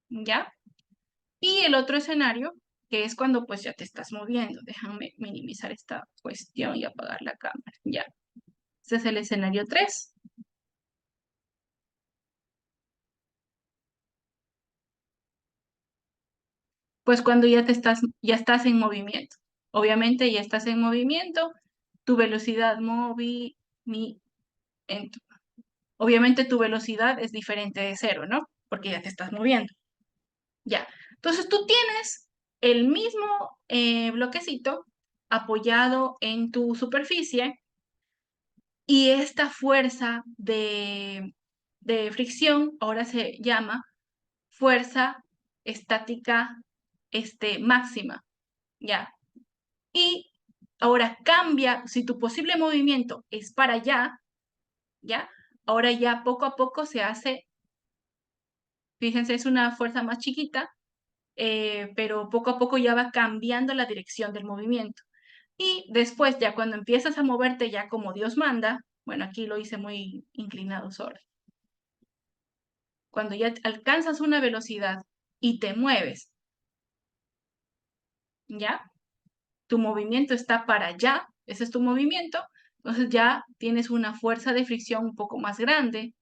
¿ya? Y el otro escenario, que es cuando pues ya te estás moviendo. Déjame minimizar esta cuestión y apagar la cámara, ya. Ese es el escenario 3. Pues cuando ya estás en movimiento. Obviamente ya estás en movimiento, tu velocidad obviamente tu velocidad es diferente de cero, ¿no? Porque ya te estás moviendo. Ya. Entonces tú tienes el mismo bloquecito apoyado en tu superficie y esta fuerza de fricción ahora se llama fuerza estática máxima, ¿ya? Y ahora cambia, si tu posible movimiento es para allá, ¿ya? Ahora ya poco a poco se hace, fíjense, es una fuerza más chiquita, pero poco a poco ya va cambiando la dirección del movimiento. Y después, ya cuando empiezas a moverte ya como Dios manda, bueno, aquí lo hice muy inclinado sobre. Cuando ya alcanzas una velocidad y te mueves, ¿ya? Tu movimiento está para allá, ese es tu movimiento, entonces ya tienes una fuerza de fricción un poco más grande,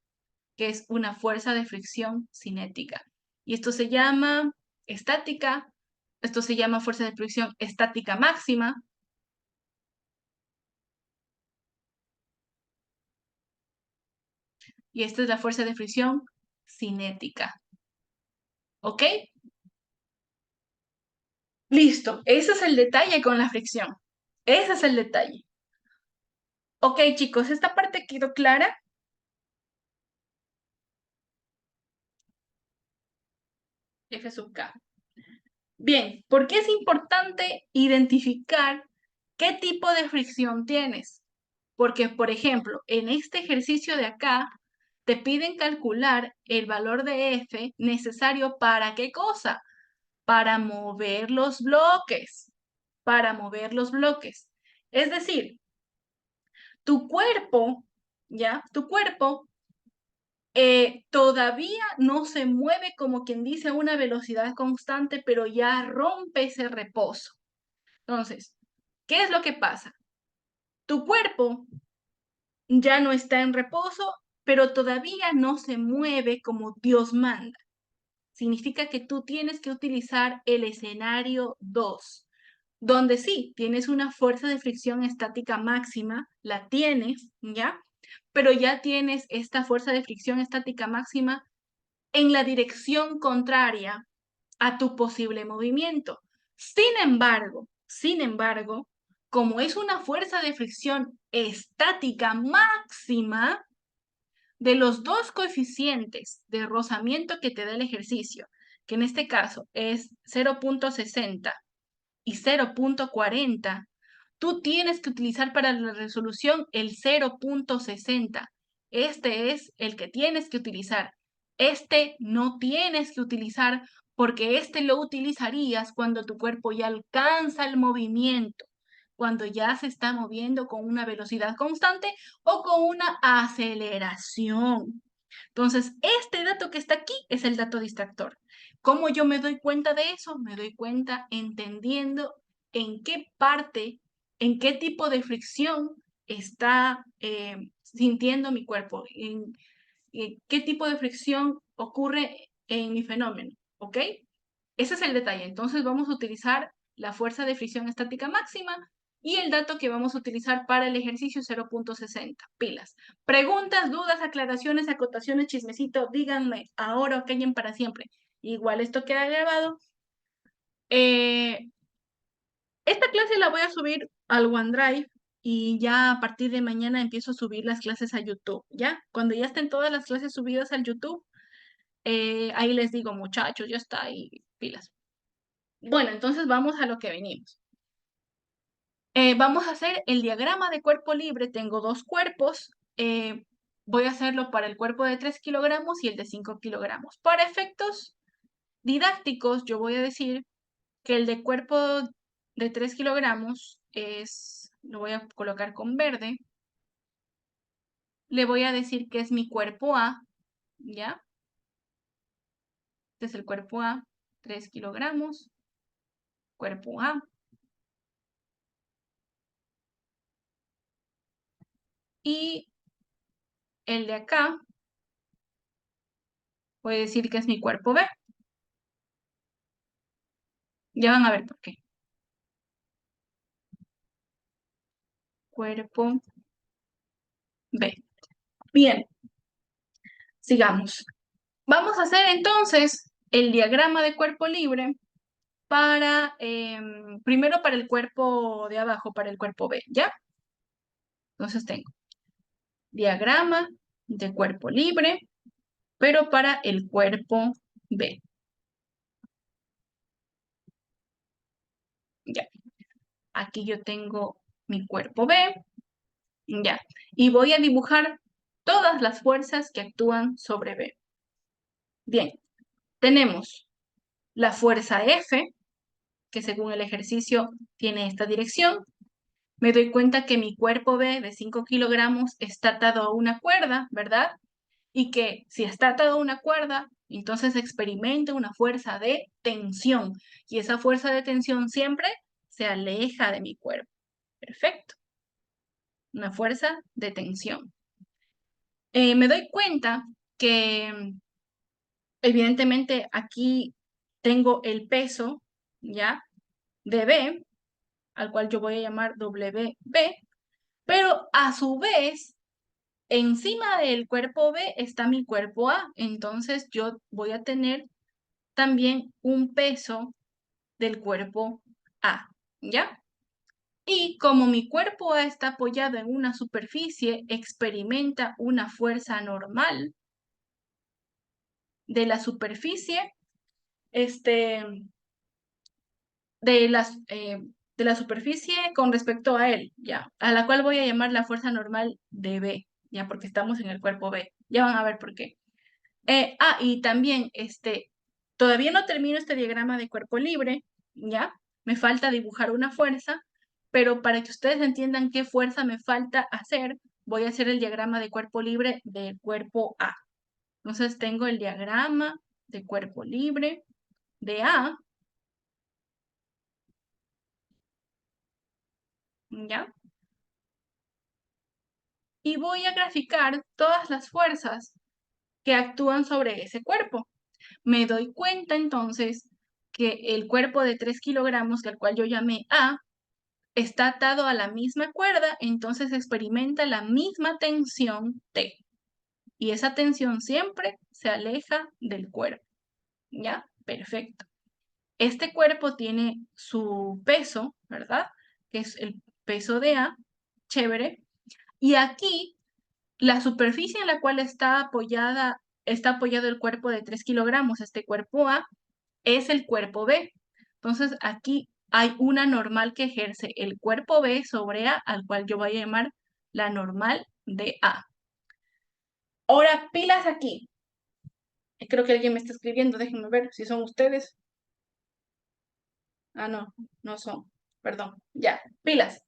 que es una fuerza de fricción cinética. Y esto se llama estática, esto se llama fuerza de fricción estática máxima. Y esta es la fuerza de fricción cinética. ¿Ok? Listo. Ese es el detalle con la fricción. Ese es el detalle. Ok, chicos, ¿esta parte quedó clara? F sub K. Bien, ¿por qué es importante identificar qué tipo de fricción tienes? Porque, por ejemplo, en este ejercicio de acá, te piden calcular el valor de F necesario para qué cosa? Para mover los bloques. Para mover los bloques. Es decir, tu cuerpo, ¿ya? Tu cuerpo todavía no se mueve como quien dice a una velocidad constante, pero ya rompe ese reposo. Entonces, ¿qué es lo que pasa? Tu cuerpo ya no está en reposo, pero todavía no se mueve como Dios manda. Significa que tú tienes que utilizar el escenario 2, donde sí, tienes una fuerza de fricción estática máxima, la tienes, ¿ya? Pero ya tienes esta fuerza de fricción estática máxima en la dirección contraria a tu posible movimiento. Sin embargo, como es una fuerza de fricción estática máxima, de los dos coeficientes de rozamiento que te da el ejercicio, que en este caso es 0.60 y 0.40, tú tienes que utilizar para la resolución el 0.60. Este es el que tienes que utilizar. Este no tienes que utilizar porque este lo utilizarías cuando tu cuerpo ya alcanza el movimiento, cuando ya se está moviendo con una velocidad constante o con una aceleración. Entonces, este dato que está aquí es el dato distractor. ¿Cómo yo me doy cuenta de eso? Me doy cuenta entendiendo en qué parte, en qué tipo de fricción está sintiendo mi cuerpo, en qué tipo de fricción ocurre en mi fenómeno, ¿ok? Ese es el detalle. Entonces vamos a utilizar la fuerza de fricción estática máxima y el dato que vamos a utilizar para el ejercicio 0.60. Pilas. Preguntas, dudas, aclaraciones, acotaciones, chismecito, díganme ahora o callen para siempre. Igual esto queda grabado. Esta clase la voy a subir al OneDrive y ya a partir de mañana empiezo a subir las clases a YouTube, ¿ya? Cuando ya estén todas las clases subidas al YouTube, ahí les digo, muchachos, ya está ahí, pilas. Bueno, entonces vamos a lo que venimos. Vamos a hacer el diagrama de cuerpo libre. Tengo dos cuerpos. Voy a hacerlo para el cuerpo de 3 kilogramos y el de 5 kilogramos. Para efectos didácticos, yo voy a decir que el de cuerpo de 3 kilogramos lo voy a colocar con verde. Le voy a decir que es mi cuerpo A, ¿ya? Este es el cuerpo A, 3 kilogramos, cuerpo A. Y el de acá, voy a decir que es mi cuerpo B. Ya van a ver por qué. Cuerpo B. Bien, sigamos. Vamos a hacer entonces el diagrama de cuerpo libre para, primero para el cuerpo de abajo, para el cuerpo B, ¿ya? Entonces tengo diagrama de cuerpo libre, pero para el cuerpo B. Ya. Aquí yo tengo mi cuerpo B, ya. Y voy a dibujar todas las fuerzas que actúan sobre B. Bien, tenemos la fuerza F, que según el ejercicio tiene esta dirección. Me doy cuenta que mi cuerpo B de 5 kilogramos está atado a una cuerda, ¿verdad? Y que si está atado a una cuerda, entonces experimenta una fuerza de tensión. Y esa fuerza de tensión siempre se aleja de mi cuerpo. Perfecto. Una fuerza de tensión. Me doy cuenta que evidentemente aquí tengo el peso, ¿ya? De B, al cual yo voy a llamar WB, pero a su vez, encima del cuerpo B está mi cuerpo A, entonces yo voy a tener también un peso del cuerpo A, ¿ya? Y como mi cuerpo A está apoyado en una superficie, experimenta una fuerza normal de la superficie, este, de las, de la superficie con respecto a él, ¿ya? A la cual voy a llamar la fuerza normal de B, ¿ya? Porque estamos en el cuerpo B. Ya van a ver por qué. Y también, todavía no termino este diagrama de cuerpo libre, ¿ya? Me falta dibujar una fuerza, pero para que ustedes entiendan qué fuerza me falta hacer, voy a hacer el diagrama de cuerpo libre del cuerpo A. Entonces tengo el diagrama de cuerpo libre de A, ¿ya? Y voy a graficar todas las fuerzas que actúan sobre ese cuerpo. Me doy cuenta entonces que el cuerpo de 3 kilogramos, que al cual yo llamé A, está atado a la misma cuerda, entonces experimenta la misma tensión T. Y esa tensión siempre se aleja del cuerpo. ¿Ya? Perfecto. Este cuerpo tiene su peso, ¿verdad? Que es el peso de A. Chévere. Y aquí, la superficie en la cual está apoyado el cuerpo de 3 kilogramos, este cuerpo A, es el cuerpo B. Entonces, aquí hay una normal que ejerce el cuerpo B sobre A, al cual yo voy a llamar la normal de A. Ahora, pilas aquí. Creo que alguien me está escribiendo, déjenme ver si son ustedes. Ah, no, no son. Perdón. Ya, pilas.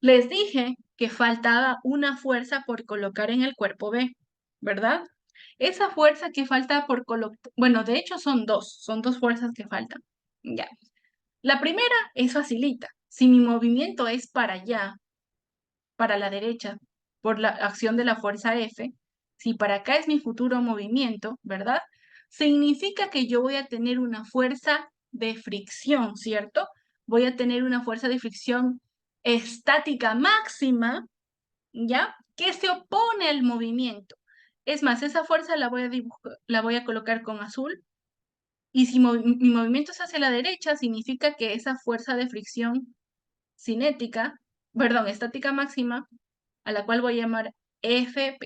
Les dije que faltaba una fuerza por colocar en el cuerpo B, ¿verdad? Esa fuerza que falta por colocar, bueno, de hecho son dos fuerzas que faltan. Ya. La primera es facilita. Si mi movimiento es para allá, para la derecha, por la acción de la fuerza F, si para acá es mi futuro movimiento, ¿verdad? Significa que yo voy a tener una fuerza de fricción, ¿cierto? Voy a tener una fuerza de fricción estática máxima, ¿ya? Que se opone al movimiento. Es más, esa fuerza la voy a colocar con azul. Y si mi movimiento es hacia la derecha, significa que esa fuerza de fricción cinética, perdón, estática máxima, a la cual voy a llamar F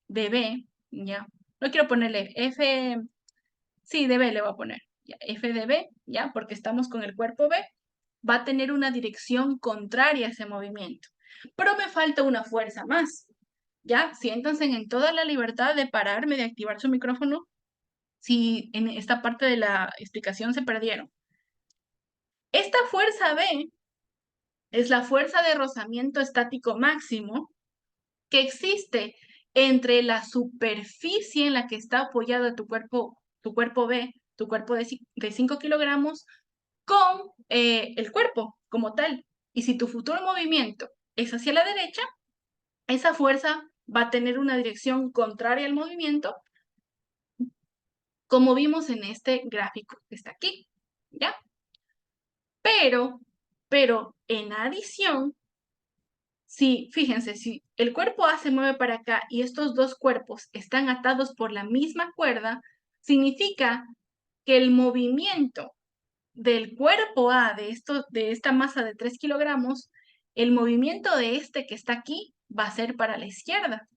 de B, ¿ya? No quiero ponerle F, sí, de B le voy a poner, ¿ya? F de B, ¿ya? Porque estamos con el cuerpo B, va a tener una dirección contraria a ese movimiento. Pero me falta una fuerza más, ¿ya? Siéntanse en toda la libertad de pararme, de activar su micrófono, si en esta parte de la explicación se perdieron. Esta fuerza B es la fuerza de rozamiento estático máximo que existe entre la superficie en la que está apoyado tu cuerpo B, tu cuerpo de 5 kilogramos, con el cuerpo como tal. Y si tu futuro movimiento es hacia la derecha, esa fuerza va a tener una dirección contraria al movimiento, como vimos en este gráfico que está aquí, ¿ya? Pero en adición, fíjense, si el cuerpo A se mueve para acá y estos dos cuerpos están atados por la misma cuerda, significa que el movimiento del cuerpo A de esta masa de 3 kilogramos, el movimiento de este que está aquí va a ser para la izquierda.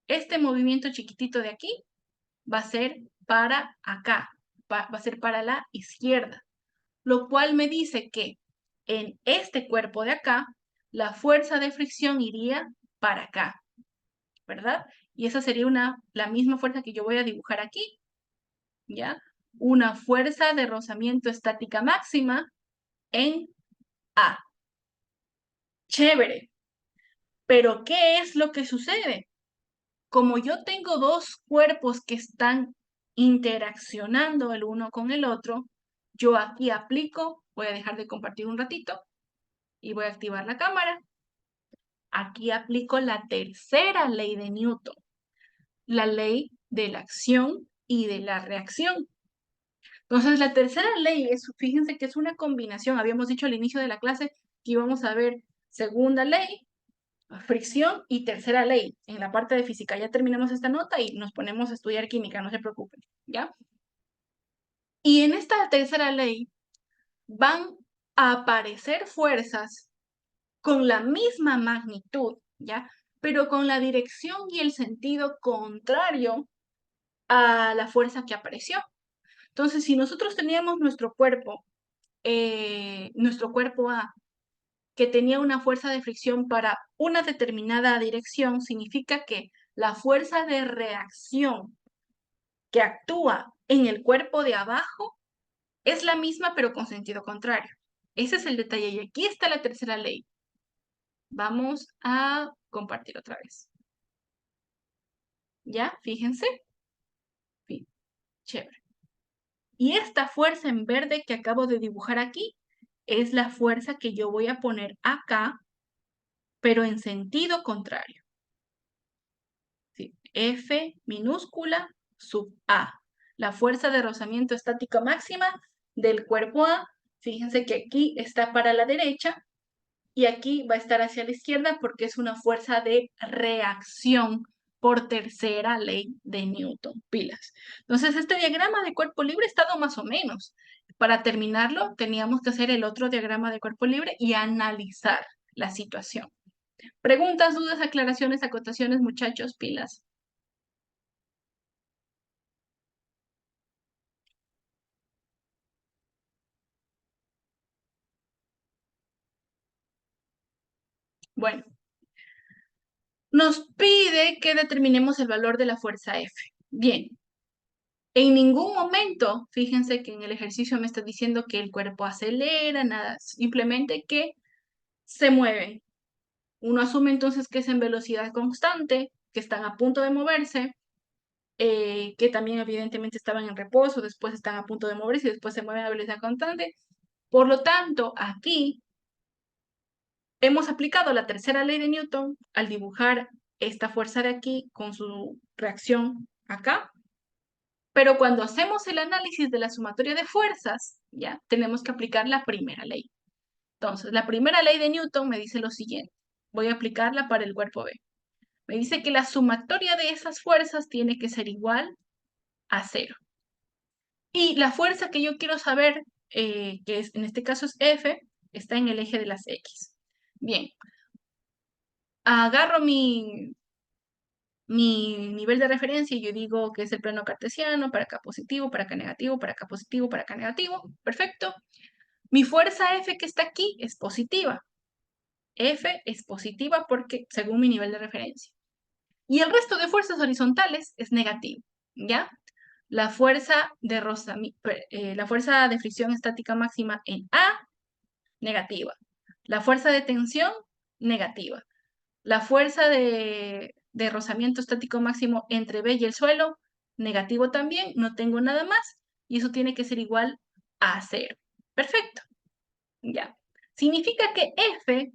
Este movimiento chiquitito de aquí va a ser para acá, va a ser para la izquierda, lo cual me dice que en este cuerpo de acá, la fuerza de fricción iría para acá, ¿verdad? Y esa sería la misma fuerza que yo voy a dibujar aquí, ¿ya? Una fuerza de rozamiento estática máxima en A. Chévere. Pero ¿qué es lo que sucede? Como yo tengo dos cuerpos que están interaccionando el uno con el otro, yo aquí aplico, voy a dejar de compartir un ratito y voy a activar la cámara. Aquí aplico la tercera ley de Newton, la ley de la acción y de la reacción. Entonces, la tercera ley fíjense que es una combinación. Habíamos dicho al inicio de la clase que íbamos a ver segunda ley, fricción y tercera ley en la parte de física. Ya terminamos esta nota y nos ponemos a estudiar química, no se preocupen, ¿ya? Y en esta tercera ley van a aparecer fuerzas con la misma magnitud, ¿ya? Pero con la dirección y el sentido contrario a la fuerza que apareció. Entonces, si nosotros teníamos nuestro cuerpo A, que tenía una fuerza de fricción para una determinada dirección, significa que la fuerza de reacción que actúa en el cuerpo de abajo es la misma, pero con sentido contrario. Ese es el detalle. Y aquí está la tercera ley. Vamos a compartir otra vez. ¿Ya? Fíjense. Chévere. Y esta fuerza en verde que acabo de dibujar aquí es la fuerza que yo voy a poner acá, pero en sentido contrario. ¿Sí? F minúscula sub A. La fuerza de rozamiento estática máxima del cuerpo A. Fíjense que aquí está para la derecha y aquí va a estar hacia la izquierda porque es una fuerza de reacción por tercera ley de Newton. Pilas. Entonces, este diagrama de cuerpo libre ha estado más o menos. Para terminarlo, teníamos que hacer el otro diagrama de cuerpo libre y analizar la situación. Preguntas, dudas, aclaraciones, acotaciones, muchachos, pilas. Bueno, nos pide que determinemos el valor de la fuerza F. Bien, en ningún momento, fíjense que en el ejercicio me está diciendo que el cuerpo acelera, nada, simplemente que se mueve. Uno asume entonces que es en velocidad constante, que están a punto de moverse, que también evidentemente estaban en reposo, después están a punto de moverse y después se mueven a velocidad constante. Por lo tanto, aquí hemos aplicado la tercera ley de Newton al dibujar esta fuerza de aquí con su reacción acá. Pero cuando hacemos el análisis de la sumatoria de fuerzas, ya tenemos que aplicar la primera ley. Entonces, la primera ley de Newton me dice lo siguiente. Voy a aplicarla para el cuerpo B. Me dice que la sumatoria de esas fuerzas tiene que ser igual a 0. Y la fuerza que yo quiero saber, que es, en este caso es F, está en el eje de las X. Bien, agarro mi nivel de referencia y yo digo que es el plano cartesiano, para acá positivo, para acá negativo, para acá positivo, para acá negativo. Perfecto. Mi fuerza F que está aquí es positiva. F es positiva porque según mi nivel de referencia. Y el resto de fuerzas horizontales es negativo, ¿ya? La fuerza de fricción estática máxima en A, negativa. La fuerza de tensión, negativa. La fuerza de rozamiento estático máximo entre B y el suelo, negativo también, no tengo nada más, y eso tiene que ser igual a 0. Perfecto. Ya. Significa que F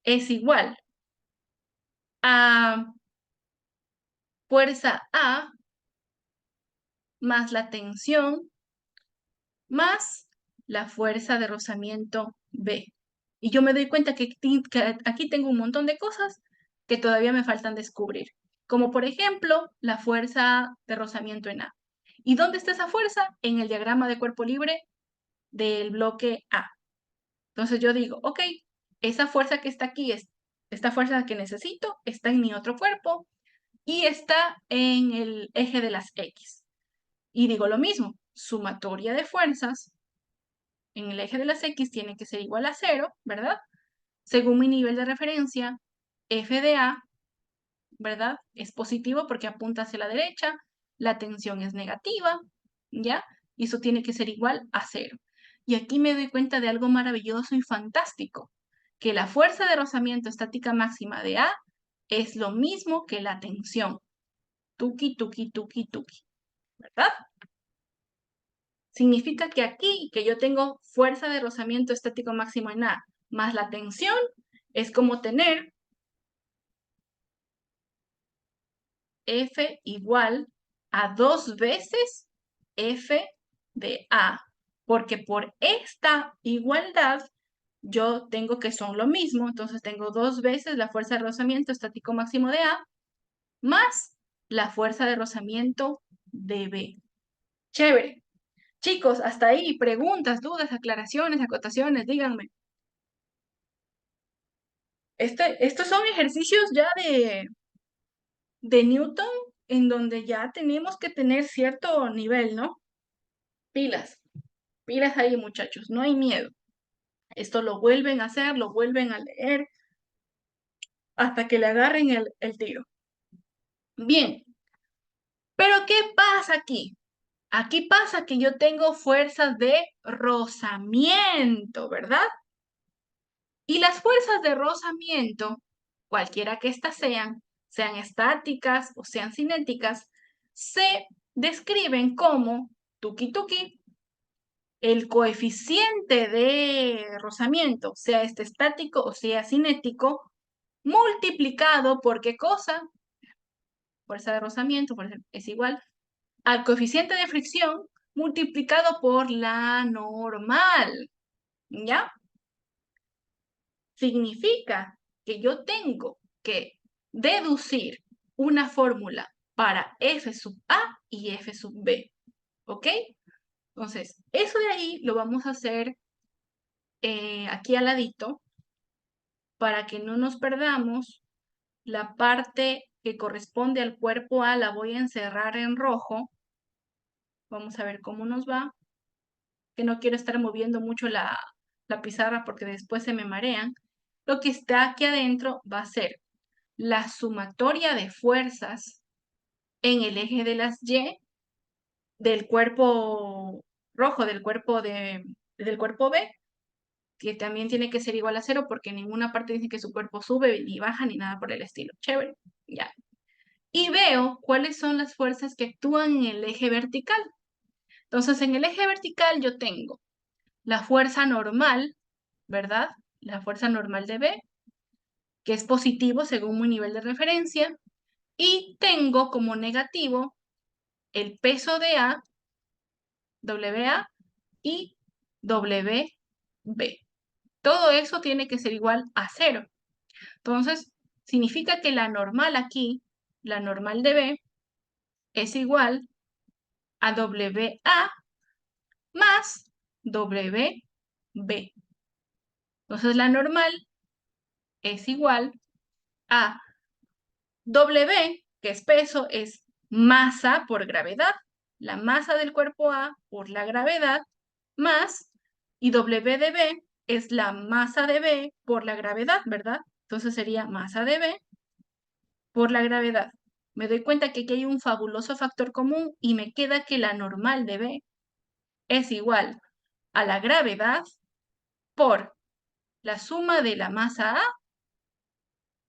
es igual a fuerza A más la tensión más la fuerza de rozamiento B. Y yo me doy cuenta que aquí tengo un montón de cosas que todavía me faltan descubrir, como por ejemplo la fuerza de rozamiento en A. ¿Y dónde está esa fuerza? En el diagrama de cuerpo libre del bloque A. Entonces yo digo, ok, esa fuerza que está aquí, esta fuerza que necesito, está en mi otro cuerpo y está en el eje de las X. Y digo lo mismo, sumatoria de fuerzas en el eje de las X tiene que ser igual a 0, ¿verdad? Según mi nivel de referencia, F de A, ¿verdad? Es positivo porque apunta hacia la derecha, la tensión es negativa, ¿ya? Y eso tiene que ser igual a 0. Y aquí me doy cuenta de algo maravilloso y fantástico, que la fuerza de rozamiento estática máxima de A es lo mismo que la tensión. Tuki, tuki, tuki, tuki, ¿verdad? Significa que aquí, que yo tengo fuerza de rozamiento estático máximo en A, más la tensión, es como tener F igual a 2 veces F de A, porque por esta igualdad yo tengo que son lo mismo, entonces tengo 2 veces la fuerza de rozamiento estático máximo de A más la fuerza de rozamiento de B. Chévere. Chicos, hasta ahí, preguntas, dudas, aclaraciones, acotaciones, díganme. Estos son ejercicios ya de Newton, en donde ya tenemos que tener cierto nivel, ¿no? Pilas, pilas ahí, muchachos, no hay miedo. Esto lo vuelven a hacer, lo vuelven a leer, hasta que le agarren el tiro. Bien, pero ¿qué pasa aquí? Aquí pasa que yo tengo fuerzas de rozamiento, ¿verdad? Y las fuerzas de rozamiento, cualquiera que éstas sean estáticas o sean cinéticas, se describen como tuki tuki, el coeficiente de rozamiento, sea este estático o sea cinético, multiplicado por ¿qué cosa? Fuerza de rozamiento, por ejemplo, es igual al coeficiente de fricción multiplicado por la normal, ¿ya? Significa que yo tengo que deducir una fórmula para f sub a y f sub b, ¿ok? Entonces, eso de ahí lo vamos a hacer aquí al ladito para que no nos perdamos. La parte que corresponde al cuerpo A la voy a encerrar en rojo. Vamos a ver cómo nos va. Que no quiero estar moviendo mucho la pizarra porque después se me marean. Lo que está aquí adentro va a ser la sumatoria de fuerzas en el eje de las Y del cuerpo rojo, del cuerpo B, que también tiene que ser igual a 0 porque en ninguna parte dice que su cuerpo sube ni baja ni nada por el estilo. Chévere, ya. Y veo cuáles son las fuerzas que actúan en el eje vertical. Entonces, en el eje vertical yo tengo la fuerza normal, ¿verdad? La fuerza normal de B, que es positivo según mi nivel de referencia, y tengo como negativo el peso de A, WA y WB. Todo eso tiene que ser igual a 0. Entonces, significa que la normal aquí, la normal de B, es igual a WA más WB. Entonces, la normal es igual a W, que es peso, es masa por gravedad. La masa del cuerpo A por la gravedad más, y W de B es la masa de B por la gravedad, ¿verdad? Entonces sería masa de B por la gravedad. Me doy cuenta que aquí hay un fabuloso factor común y me queda que la normal de B es igual a la gravedad por la suma de la masa A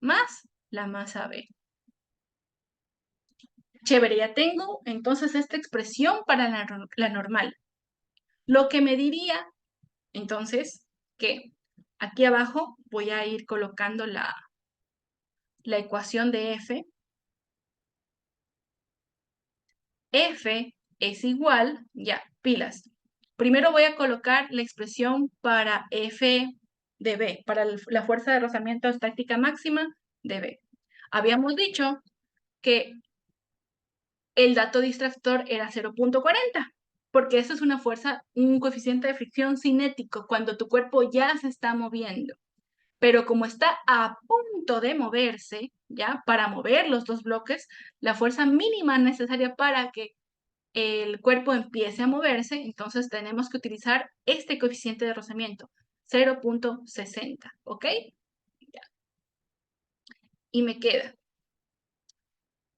más la masa B. Chévere, ya tengo entonces esta expresión para la normal. Lo que me diría, entonces, que aquí abajo voy a ir colocando la ecuación de F. F es igual, ya, pilas. Primero voy a colocar la expresión para F de B, para la fuerza de rozamiento estática máxima de B. Habíamos dicho que el dato distractor era 0.40, porque eso es una fuerza, un coeficiente de fricción cinético, cuando tu cuerpo ya se está moviendo. Pero como está a punto de moverse, ¿ya? Para mover los dos bloques, la fuerza mínima necesaria para que el cuerpo empiece a moverse, entonces tenemos que utilizar este coeficiente de rozamiento, 0.60, ¿ok? Ya. Y me queda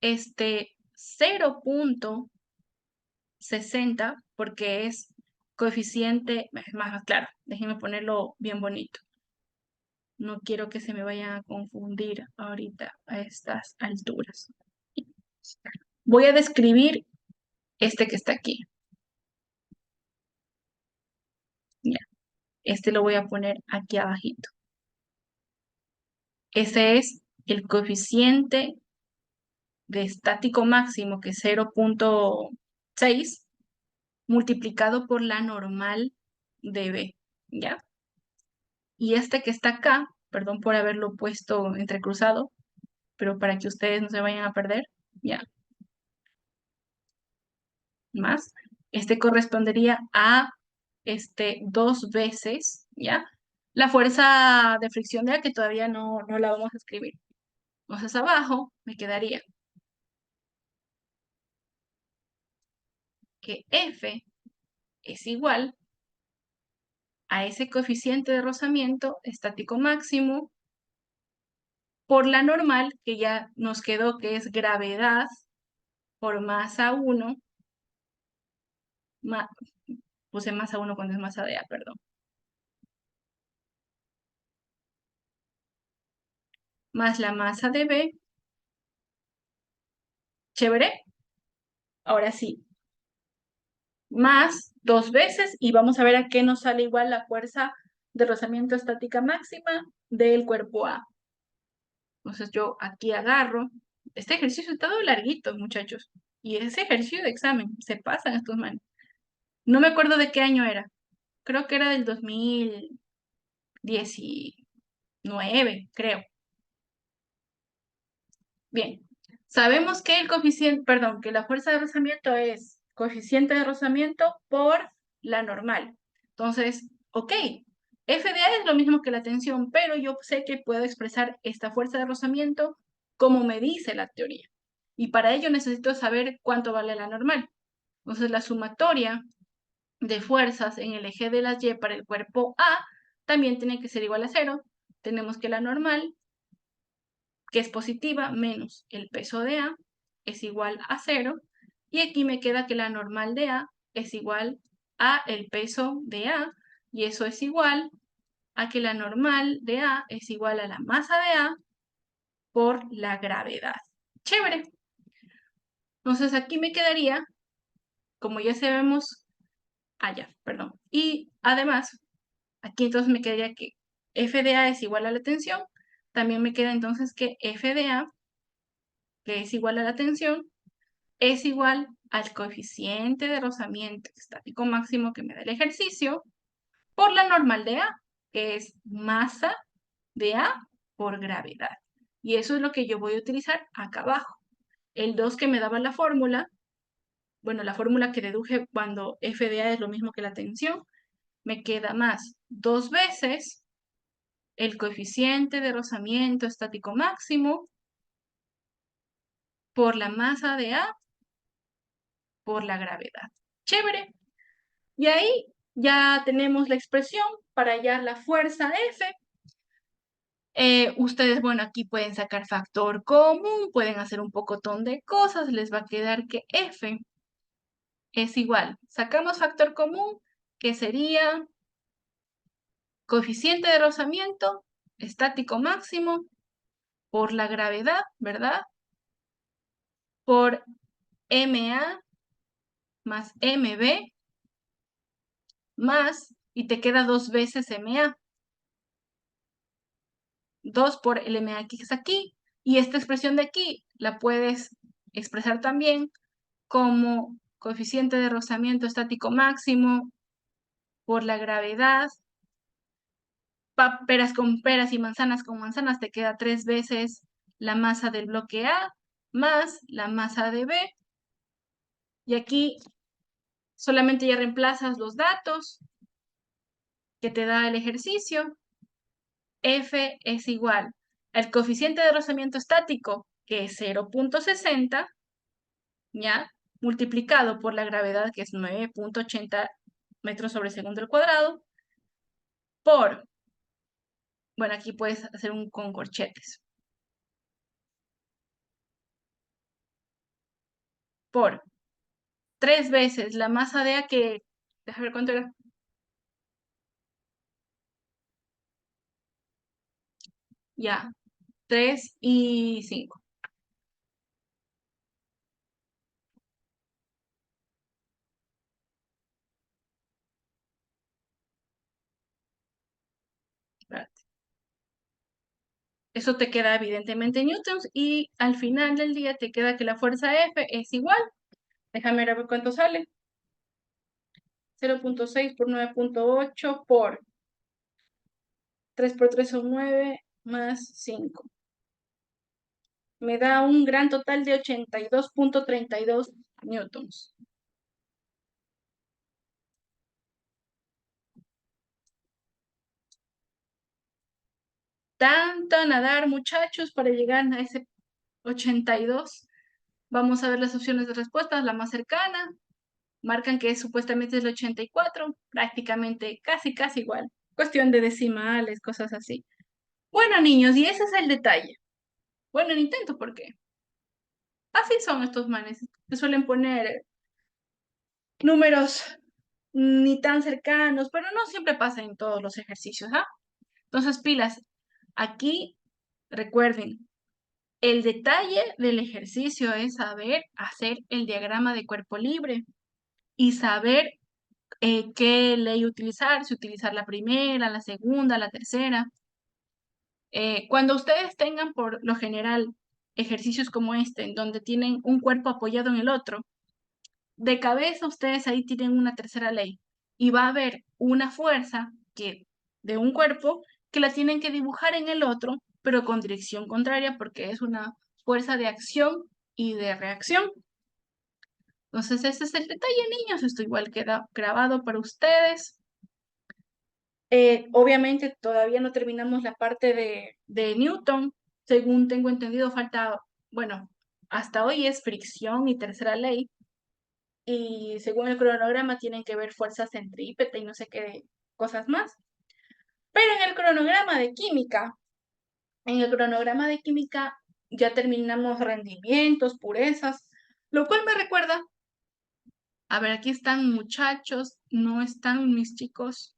este 0.60 porque es coeficiente, más claro, déjenme ponerlo bien bonito. No quiero que se me vayan a confundir ahorita a estas alturas. Voy a describir este que está aquí. Ya. Este lo voy a poner aquí abajito. Ese es el coeficiente de estático máximo, que es 0.6, multiplicado por la normal de B, ¿ya? Y este que está acá, perdón por haberlo puesto entrecruzado, pero para que ustedes no se vayan a perder, ¿ya? Más. Este correspondería a 2 veces, ¿ya? La fuerza de fricción de A, que todavía no la vamos a escribir. Entonces abajo me quedaría que F es igual a ese coeficiente de rozamiento estático máximo por la normal, que ya nos quedó que es gravedad por masa 1, puse masa 1 cuando es masa de A, perdón, más la masa de B. Chévere. Ahora sí, más 2 veces y vamos a ver a qué nos sale igual la fuerza de rozamiento estática máxima del cuerpo A. Entonces yo aquí agarro, este ejercicio está todo larguito, muchachos, y ese ejercicio de examen, se pasan estos manos. No me acuerdo de qué año era, creo que era del 2019, creo. Bien, sabemos que el coeficiente, perdón, que la fuerza de rozamiento es coeficiente de rozamiento por la normal. Entonces, ok, FDA es lo mismo que la tensión, pero yo sé que puedo expresar esta fuerza de rozamiento como me dice la teoría. Y para ello necesito saber cuánto vale la normal. Entonces, la sumatoria de fuerzas en el eje de las Y para el cuerpo A también tiene que ser igual a 0. Tenemos que la normal, que es positiva, menos el peso de A, es igual a 0. Y aquí me queda que la normal de A es igual a el peso de A, y eso es igual a que la normal de A es igual a la masa de A por la gravedad. Chévere. Entonces aquí me quedaría, como ya sabemos, allá, perdón. Y además, aquí entonces me quedaría que F de A es igual a la tensión. También me queda entonces que F de A, que es igual a la tensión, es igual al coeficiente de rozamiento estático máximo que me da el ejercicio por la normal de A, que es masa de A por gravedad. Y eso es lo que yo voy a utilizar acá abajo. El 2 que me daba la fórmula, bueno, la fórmula que deduje cuando F de A es lo mismo que la tensión, me queda más 2 veces el coeficiente de rozamiento estático máximo por la masa de A por la gravedad. Chévere. Y ahí ya tenemos la expresión para hallar la fuerza F. Ustedes, bueno, aquí pueden sacar factor común, pueden hacer un pocotón de cosas, les va a quedar que F es igual. Sacamos factor común, que sería coeficiente de rozamiento estático máximo por la gravedad, ¿verdad? Por MA más MB más, y te queda 2 veces MA. 2 por el MX aquí, y esta expresión de aquí la puedes expresar también como coeficiente de rozamiento estático máximo por la gravedad. Peras con peras y manzanas con manzanas te queda 3 veces la masa del bloque A más la masa de B. Y aquí solamente ya reemplazas los datos que te da el ejercicio. F es igual al coeficiente de rozamiento estático, que es 0.60, ¿ya? Multiplicado por la gravedad, que es 9.80 metros sobre segundo al cuadrado, por, bueno, aquí puedes hacer un con corchetes, por 3 veces la masa de A, que, déjame ver cuánto era, ya, 3 y 5. Eso te queda evidentemente en newtons, y al final del día te queda que la fuerza F es igual, déjame ver cuánto sale, 0.6 por 9.8 por 3 por 3 son 9 más 5. Me da un gran total de 82.32 newtons. Tanto a nadar, muchachos, para llegar a ese 82. Vamos a ver las opciones de respuestas. La más cercana marcan que supuestamente es el 84, prácticamente casi igual. Cuestión de decimales, cosas así. Bueno, niños, y ese es el detalle. Bueno, el intento, ¿por qué? Así son estos manes. Se suelen poner números ni tan cercanos, pero no siempre pasa en todos los ejercicios, ¿ah? Entonces, pilas, aquí recuerden, el detalle del ejercicio es saber hacer el diagrama de cuerpo libre y saber qué ley utilizar, si utilizar la primera, la segunda, la tercera. Cuando ustedes tengan por lo general ejercicios como este, en donde tienen un cuerpo apoyado en el otro, de cabeza ustedes ahí tienen una tercera ley y va a haber una fuerza de un cuerpo que la tienen que dibujar en el otro, pero con dirección contraria porque es una fuerza de acción y de reacción. Entonces, ese es el detalle, niños. Esto igual queda grabado para ustedes. Obviamente todavía no terminamos la parte de Newton. Según tengo entendido, falta, bueno, hasta hoy es fricción y tercera ley. Y según el cronograma tienen que ver fuerza centrípeta y no sé qué cosas más. Pero en el cronograma de química ya terminamos rendimientos, purezas, lo cual me recuerda, a ver, aquí están muchachos, no están mis chicos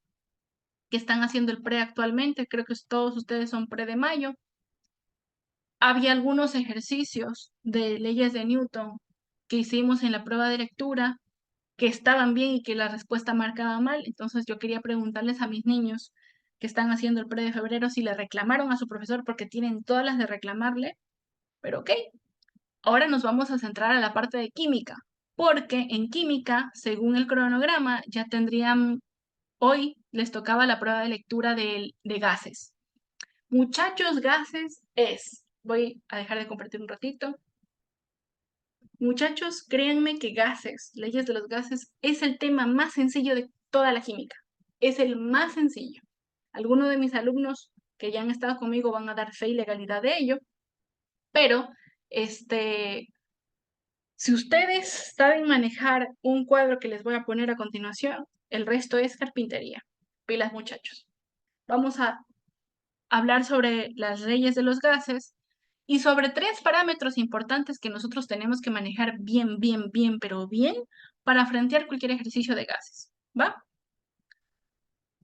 que están haciendo el pre actualmente, creo que todos ustedes son pre de mayo. Había algunos ejercicios de leyes de Newton que hicimos en la prueba de lectura que estaban bien y que la respuesta marcaba mal. Entonces yo quería preguntarles a mis niños que están haciendo el pre de febrero si le reclamaron a su profesor porque tienen todas las de reclamarle. Pero ok, ahora nos vamos a centrar a la parte de química, porque en química, según el cronograma, ya tendrían, hoy les tocaba la prueba de lectura de gases. Muchachos, gases voy a dejar de compartir un ratito. Muchachos, créanme que gases, leyes de los gases, es el tema más sencillo de toda la química. Es el más sencillo. Algunos de mis alumnos que ya han estado conmigo van a dar fe y legalidad de ello, pero si ustedes saben manejar un cuadro que les voy a poner a continuación, el resto es carpintería. Pilas, muchachos. Vamos a hablar sobre las leyes de los gases y sobre 3 parámetros importantes que nosotros tenemos que manejar bien, bien, bien, pero bien para frentear cualquier ejercicio de gases. ¿Va?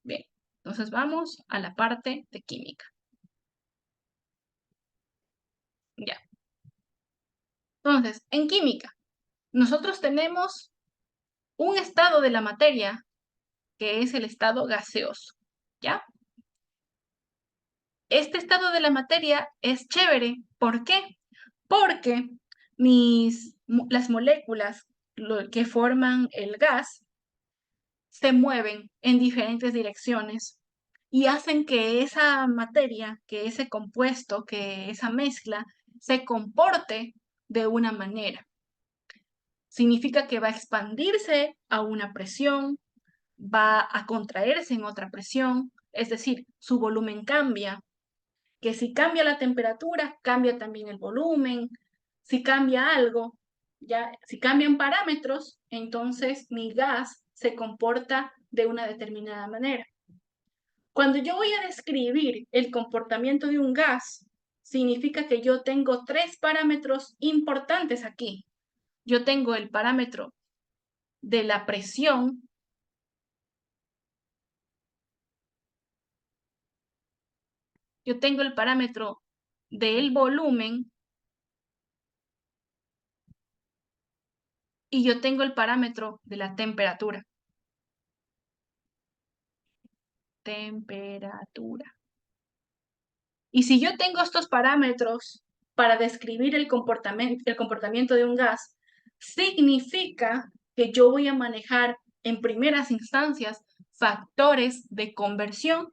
Bien. Entonces vamos a la parte de química. Ya. Entonces, en química, nosotros tenemos un estado de la materia que es el estado gaseoso. ¿Ya? Este estado de la materia es chévere. ¿Por qué? Porque las moléculas que forman el gas se mueven en diferentes direcciones y hacen que esa materia, que ese compuesto, que esa mezcla se comporte de una manera. Significa que va a expandirse a una presión, va a contraerse en otra presión, es decir, su volumen cambia, que si cambia la temperatura, cambia también el volumen, si cambia algo, ya, si cambian parámetros, entonces mi gas se comporta de una determinada manera. Cuando yo voy a describir el comportamiento de un gas, significa que yo tengo 3 parámetros importantes aquí. Yo tengo el parámetro de la presión, yo tengo el parámetro del volumen y yo tengo el parámetro de la temperatura. Temperatura. Y si yo tengo estos parámetros para describir el comportamiento de un gas, significa que yo voy a manejar en primeras instancias factores de conversión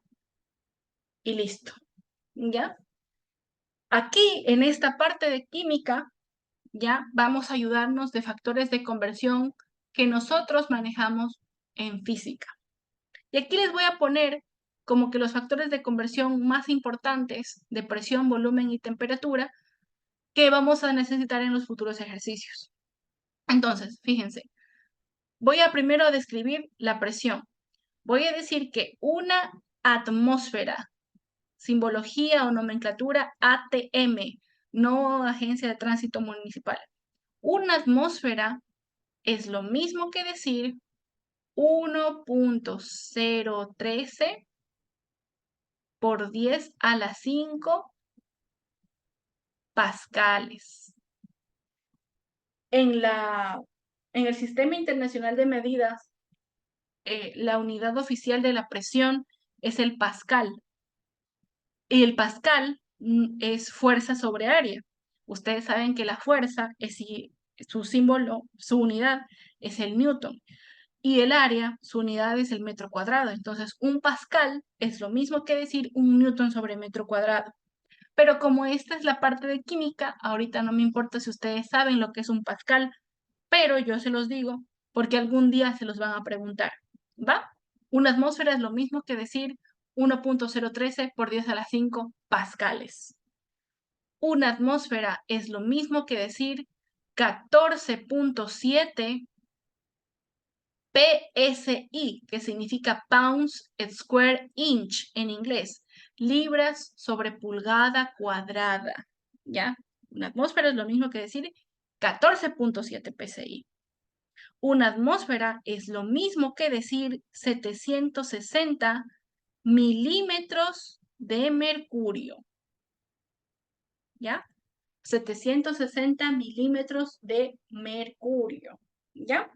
y listo. ¿Ya? Aquí, en esta parte de química, ya vamos a ayudarnos de factores de conversión que nosotros manejamos en física. Y aquí les voy a poner como que los factores de conversión más importantes de presión, volumen y temperatura que vamos a necesitar en los futuros ejercicios. Entonces, fíjense, voy a primero describir la presión. Voy a decir que una atmósfera, simbología o nomenclatura ATM, no Agencia de Tránsito Municipal. Una atmósfera es lo mismo que decir 1.013 por 10 a la 5 pascales. En el Sistema Internacional de Medidas la unidad oficial de la presión es el pascal. Y el pascal es fuerza sobre área. Ustedes saben que la fuerza es su símbolo, su unidad es el newton. Y el área, su unidad es el metro cuadrado. Entonces, un pascal es lo mismo que decir un newton sobre metro cuadrado. Pero como esta es la parte de química, ahorita no me importa si ustedes saben lo que es un pascal, pero yo se los digo porque algún día se los van a preguntar. ¿Va? Una atmósfera es lo mismo que decir 1.013 por 10 a la 5 pascales. Una atmósfera es lo mismo que decir 14.7 PSI, que significa pounds square inch en inglés, libras sobre pulgada cuadrada, ¿ya? Una atmósfera es lo mismo que decir 14.7 PSI. Una atmósfera es lo mismo que decir 760 milímetros de mercurio, ¿ya? 760 milímetros de mercurio, ¿ya?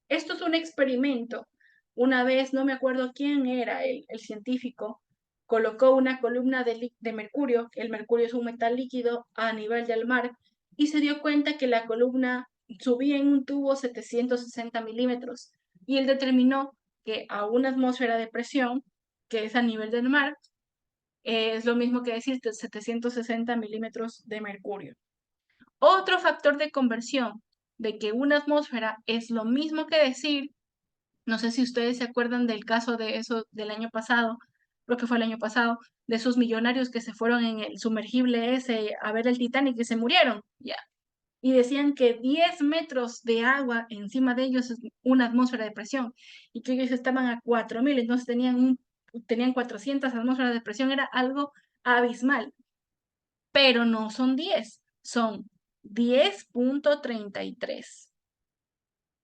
Esto es un experimento. Una vez, no me acuerdo quién era el científico, colocó una columna de mercurio, el mercurio es un metal líquido a nivel del mar, y se dio cuenta que la columna subía en un tubo 760 milímetros, y él determinó que a una atmósfera de presión, que es a nivel del mar, es lo mismo que decir 760 milímetros de mercurio. Otro factor de conversión de que una atmósfera es lo mismo que decir, no sé si ustedes se acuerdan del caso de eso del año pasado, creo que fue el año pasado, de esos millonarios que se fueron en el sumergible ese a ver el Titanic y se murieron, ya. Y decían que 10 metros de agua encima de ellos es una atmósfera de presión y que ellos estaban a 4.000, entonces tenían 400 atmósferas de presión, era algo abismal, pero no son 10, son 10.33.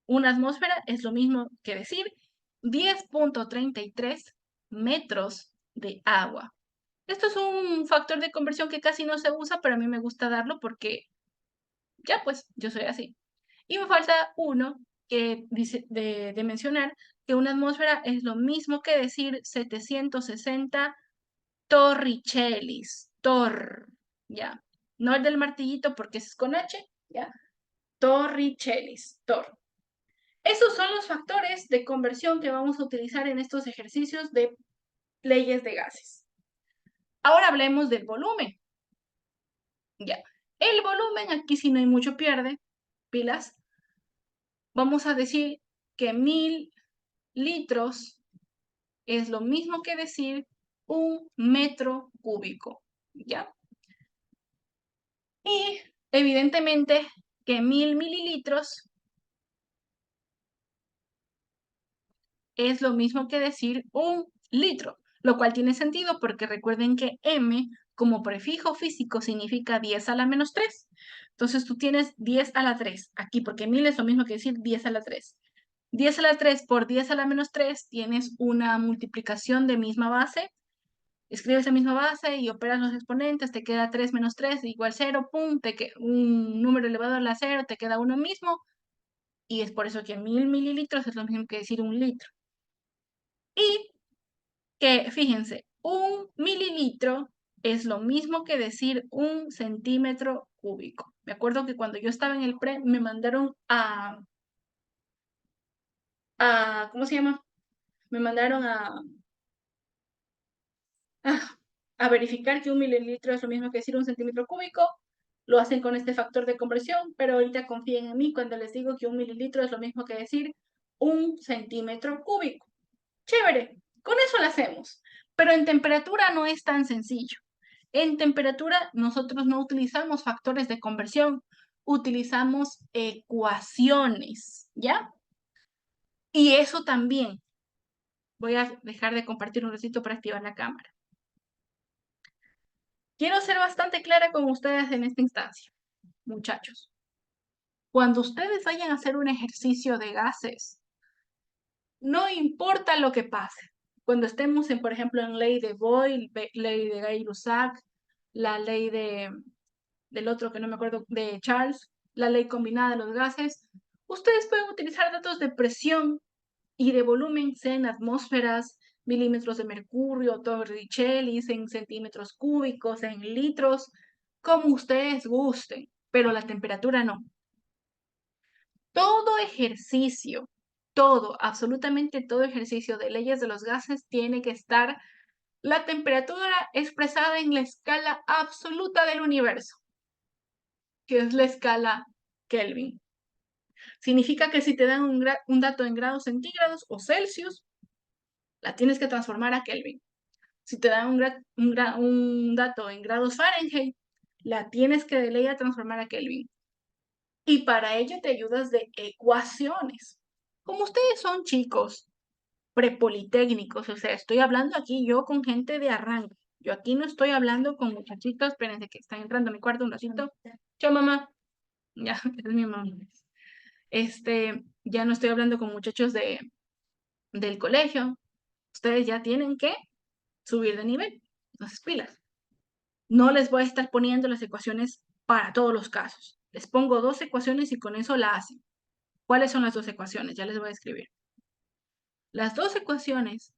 Una atmósfera es lo mismo que decir 10.33 metros de agua. Esto es un factor de conversión que casi no se usa, pero a mí me gusta darlo porque ya pues yo soy así. Y me falta uno que dice de mencionar que una atmósfera es lo mismo que decir 760 torricellis. Ya. No el del martillito porque es con H, ya. Torricellis, tor. Esos son los factores de conversión que vamos a utilizar en estos ejercicios de leyes de gases. Ahora hablemos del volumen. Ya. El volumen, aquí si no hay mucho pierde, pilas. Vamos a decir que 1000 litros es lo mismo que decir 1 metro cúbico. ¿Ya? Y evidentemente que 1000 mililitros es lo mismo que decir 1 litro, lo cual tiene sentido porque recuerden que M como prefijo físico significa 10 a la menos 3. Entonces tú tienes 10 a la 3 aquí, porque 1000 es lo mismo que decir 10 a la 3. 10 a la 3 por 10 a la menos 3 tienes una multiplicación de misma base. Escribes la misma base y operas los exponentes, te queda 3 menos 3 igual 0, pum, un número elevado a la 0, te queda uno mismo, y es por eso que 1000 mililitros es lo mismo que decir 1 litro. Y que, fíjense, 1 mililitro es lo mismo que decir 1 centímetro cúbico. Me acuerdo que cuando yo estaba en el pre, me mandaron ¿cómo se llama? Me mandaron a verificar que 1 mililitro es lo mismo que decir 1 centímetro cúbico. Lo hacen con este factor de conversión, pero ahorita confíen en mí cuando les digo que 1 mililitro es lo mismo que decir 1 centímetro cúbico. Chévere, con eso lo hacemos. Pero en temperatura no es tan sencillo. En temperatura nosotros no utilizamos factores de conversión, utilizamos ecuaciones, ¿ya? Y eso también. Voy a dejar de compartir un ratito para activar la cámara. Quiero ser bastante clara con ustedes en esta instancia, muchachos. Cuando ustedes vayan a hacer un ejercicio de gases, no importa lo que pase. Cuando estemos, por ejemplo, en ley de Boyle, ley de Gay-Lussac, la ley del otro que no me acuerdo, de Charles, la ley combinada de los gases, ustedes pueden utilizar datos de presión y de volumen sea en atmósferas, milímetros de mercurio, torricellis, en centímetros cúbicos, en litros, como ustedes gusten, pero la temperatura no. Todo ejercicio, todo, absolutamente todo ejercicio de leyes de los gases tiene que estar la temperatura expresada en la escala absoluta del universo, que es la escala Kelvin. Significa que si te dan un dato en grados centígrados o Celsius, la tienes que transformar a Kelvin. Si te dan un dato en grados Fahrenheit, la tienes que de ley a transformar a Kelvin. Y para ello te ayudas de ecuaciones. Como ustedes son chicos prepolitécnicos, o sea, estoy hablando aquí yo con gente de arranque. Yo aquí no estoy hablando con muchachitos, espérense que están entrando a mi cuarto un ratito. Chao, mamá. Ya, es mi mamá. Ya no estoy hablando con muchachos del colegio. Ustedes ya tienen que subir de nivel. Entonces, pilas. No les voy a estar poniendo las ecuaciones para todos los casos. Les pongo 2 ecuaciones y con eso la hacen. ¿Cuáles son las 2 ecuaciones? Ya les voy a escribir. Las 2 ecuaciones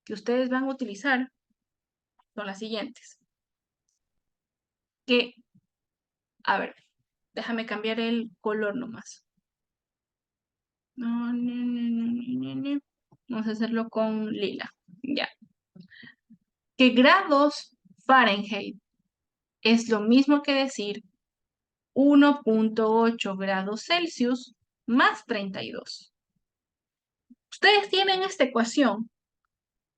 que ustedes van a utilizar son las siguientes. A ver, déjame cambiar el color nomás. Vamos a hacerlo con lila. Ya. Que grados Fahrenheit es lo mismo que decir 1.8 grados Celsius más 32. Ustedes tienen esta ecuación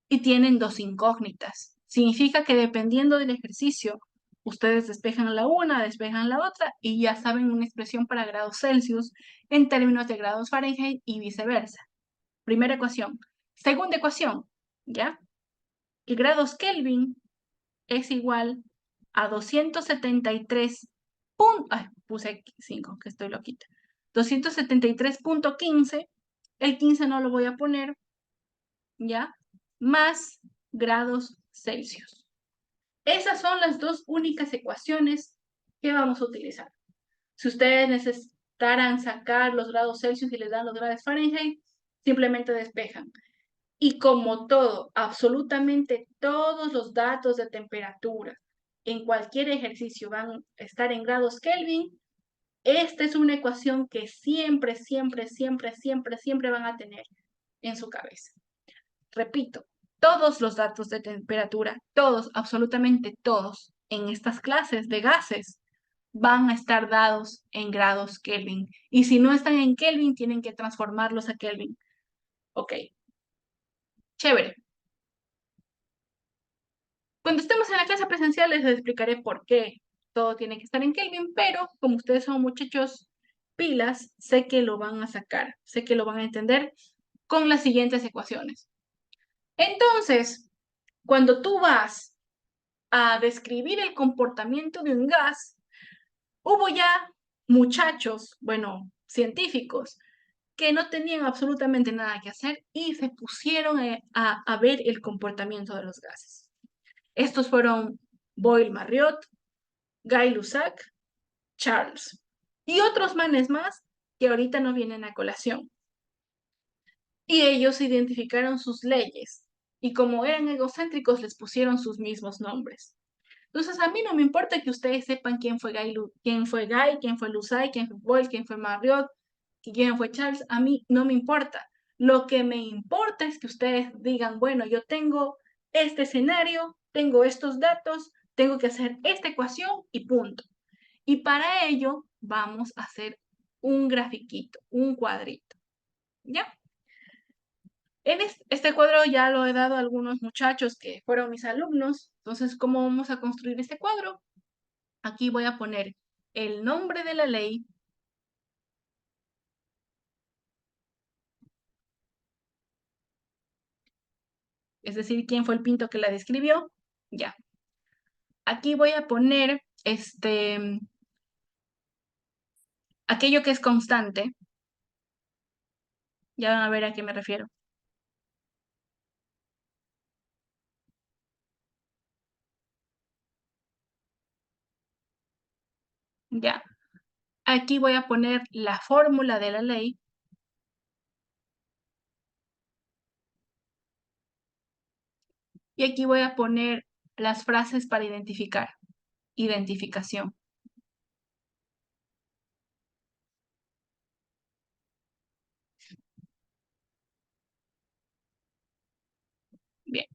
y tienen 2 incógnitas. Significa que dependiendo del ejercicio, ustedes despejan la una, despejan la otra y ya saben una expresión para grados Celsius en términos de grados Fahrenheit y viceversa. Primera ecuación. Segunda ecuación, ¿ya? Que grados Kelvin es igual a 273. Ay, puse 5, que estoy loquita. 273.15. El 15 no lo voy a poner, ¿ya? Más grados Celsius. Esas son las 2 únicas ecuaciones que vamos a utilizar. Si ustedes necesitaran sacar los grados Celsius y les dan los grados Fahrenheit, simplemente despejan. Y como todo, absolutamente todos los datos de temperatura en cualquier ejercicio van a estar en grados Kelvin, esta es una ecuación que siempre, siempre, siempre, siempre, siempre van a tener en su cabeza. Repito, todos los datos de temperatura, todos, absolutamente todos, en estas clases de gases van a estar dados en grados Kelvin. Y si no están en Kelvin, tienen que transformarlos a Kelvin. Ok, chévere. Cuando estemos en la clase presencial les explicaré por qué todo tiene que estar en Kelvin, pero como ustedes son muchachos pilas, sé que lo van a sacar, sé que lo van a entender con las siguientes ecuaciones. Entonces, cuando tú vas a describir el comportamiento de un gas, hubo ya muchachos, bueno, científicos, que no tenían absolutamente nada que hacer y se pusieron a ver el comportamiento de los gases. Estos fueron Boyle-Marriott, Gay-Lussac, Charles y otros manes más que ahorita no vienen a colación. Y ellos identificaron sus leyes y como eran egocéntricos les pusieron sus mismos nombres. Entonces a mí no me importa que ustedes sepan quién fue Guy, quién fue Lussac, quién fue Boyle, quién fue Marriott, quién fue Charles, a mí no me importa. Lo que me importa es que ustedes digan, bueno, yo tengo este escenario, tengo estos datos, tengo que hacer esta ecuación y punto. Y para ello vamos a hacer un grafiquito, un cuadrito. ¿Ya? En este cuadro ya lo he dado a algunos muchachos que fueron mis alumnos. Entonces, ¿cómo vamos a construir este cuadro? Aquí voy a poner el nombre de la ley, es decir, quién fue el pinto que la describió. Ya. Aquí voy a poner aquello que es constante. Ya van a ver a qué me refiero. Ya. Aquí voy a poner la fórmula de la ley. Y aquí voy a poner las frases para identificar. Identificación. Bien.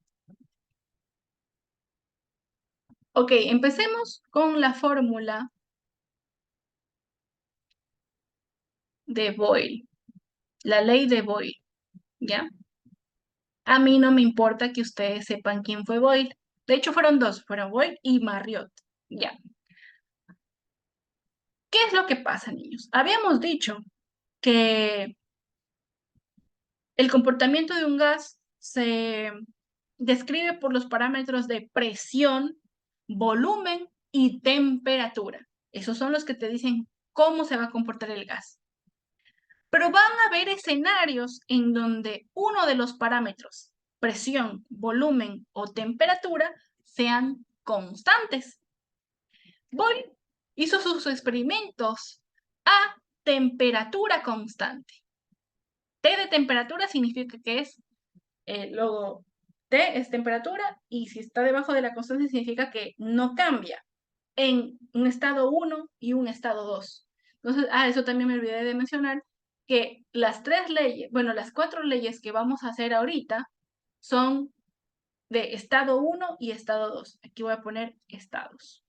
Ok, empecemos con la fórmula de Boyle, la ley de Boyle, ¿ya? A mí no me importa que ustedes sepan quién fue Boyle. De hecho, fueron dos, fueron Boyle y Marriott, ¿ya? ¿Qué es lo que pasa, niños? Habíamos dicho que el comportamiento de un gas se describe por los parámetros de presión, volumen y temperatura. Esos son los que te dicen cómo se va a comportar el gas. Pero van a haber escenarios en donde uno de los parámetros, presión, volumen o temperatura, sean constantes. Boyle hizo sus experimentos a temperatura constante. T de temperatura significa que es, luego T es temperatura y si está debajo de la constante significa que no cambia en un estado 1 y un estado 2. Entonces, eso también me olvidé de mencionar, que las tres leyes, bueno, las cuatro leyes que vamos a hacer ahorita son de estado 1 y estado 2. Aquí voy a poner estados.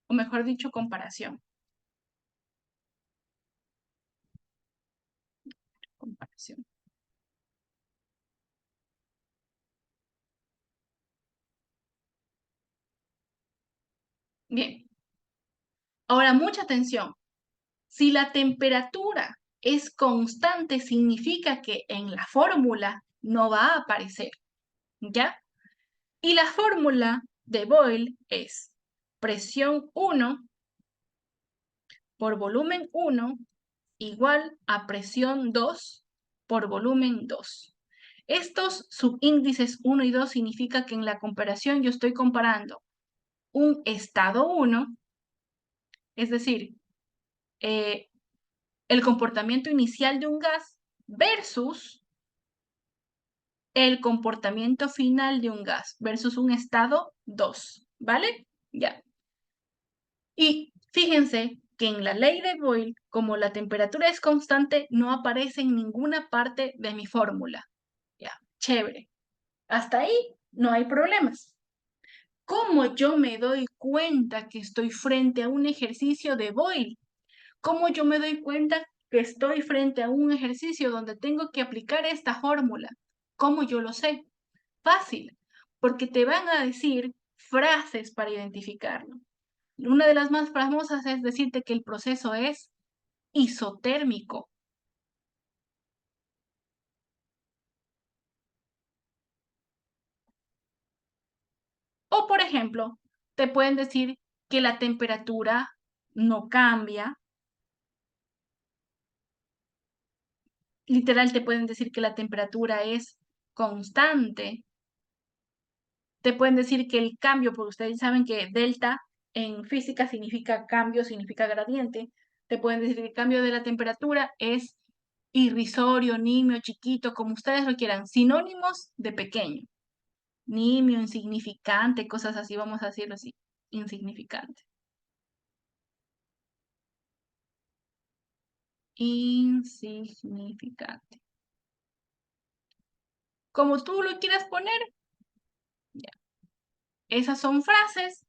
O mejor dicho, comparación. Comparación. Bien. Ahora, mucha atención. Si la temperatura es constante, significa que en la fórmula no va a aparecer, ¿ya? Y la fórmula de Boyle es presión 1 por volumen 1 igual a presión 2 por volumen 2. Estos subíndices 1 y 2 significa que en la comparación yo estoy comparando un estado 1, es decir, eh, el comportamiento inicial de un gas versus el comportamiento final de un gas versus un estado 2, ¿vale? Ya. Y fíjense que en la ley de Boyle, como la temperatura es constante, no aparece en ninguna parte de mi fórmula. Ya, chévere. Hasta ahí no hay problemas. ¿Cómo yo me doy cuenta que estoy frente a un ejercicio de Boyle? ¿Cómo yo me doy cuenta que estoy frente a un ejercicio donde tengo que aplicar esta fórmula? ¿Cómo yo lo sé? Fácil, porque te van a decir frases para identificarlo. Una de las más famosas es decirte que el proceso es isotérmico. O, por ejemplo, te pueden decir que la temperatura no cambia. Literal, te pueden decir que la temperatura es constante. Te pueden decir que el cambio, porque ustedes saben que delta en física significa cambio, significa gradiente. Te pueden decir que el cambio de la temperatura es irrisorio, nimio, chiquito, como ustedes lo quieran. Sinónimos de pequeño. Nimio, insignificante, cosas así, vamos a decirlo así. Insignificante. Insignificante. Como tú lo quieras poner, ya. Esas son frases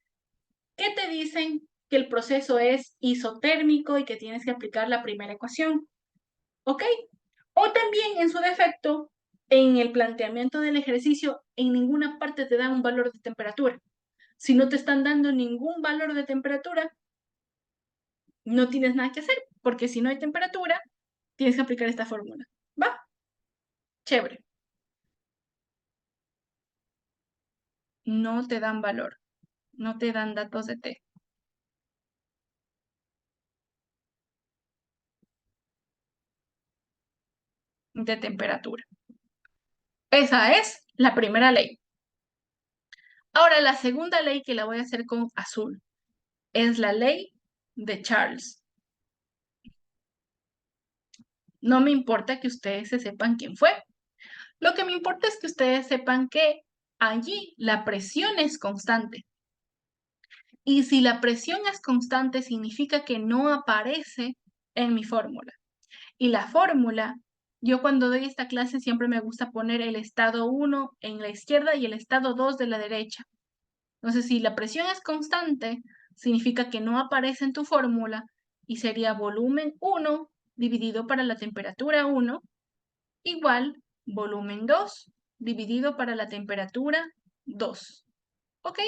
que te dicen que el proceso es isotérmico y que tienes que aplicar la primera ecuación. ¿Ok? O también, en su defecto, en el planteamiento del ejercicio, en ninguna parte te dan un valor de temperatura. Si no te están dando ningún valor de temperatura, no tienes nada que hacer, porque si no hay temperatura, tienes que aplicar esta fórmula. ¿Va? Chévere. No te dan valor, no te dan datos de T, de temperatura. Esa es la primera ley. Ahora, la segunda ley que la voy a hacer con azul es la ley de Charles. No me importa que ustedes se sepan quién fue. Lo que me importa es que ustedes sepan que allí la presión es constante. Y si la presión es constante, significa que no aparece en mi fórmula. Y la fórmula, yo cuando doy esta clase siempre me gusta poner el estado 1 en la izquierda y el estado 2 de la derecha. Entonces, si la presión es constante, significa que no aparece en tu fórmula y sería volumen 1 dividido para la temperatura 1 igual volumen 2 dividido para la temperatura 2. ¿Ok?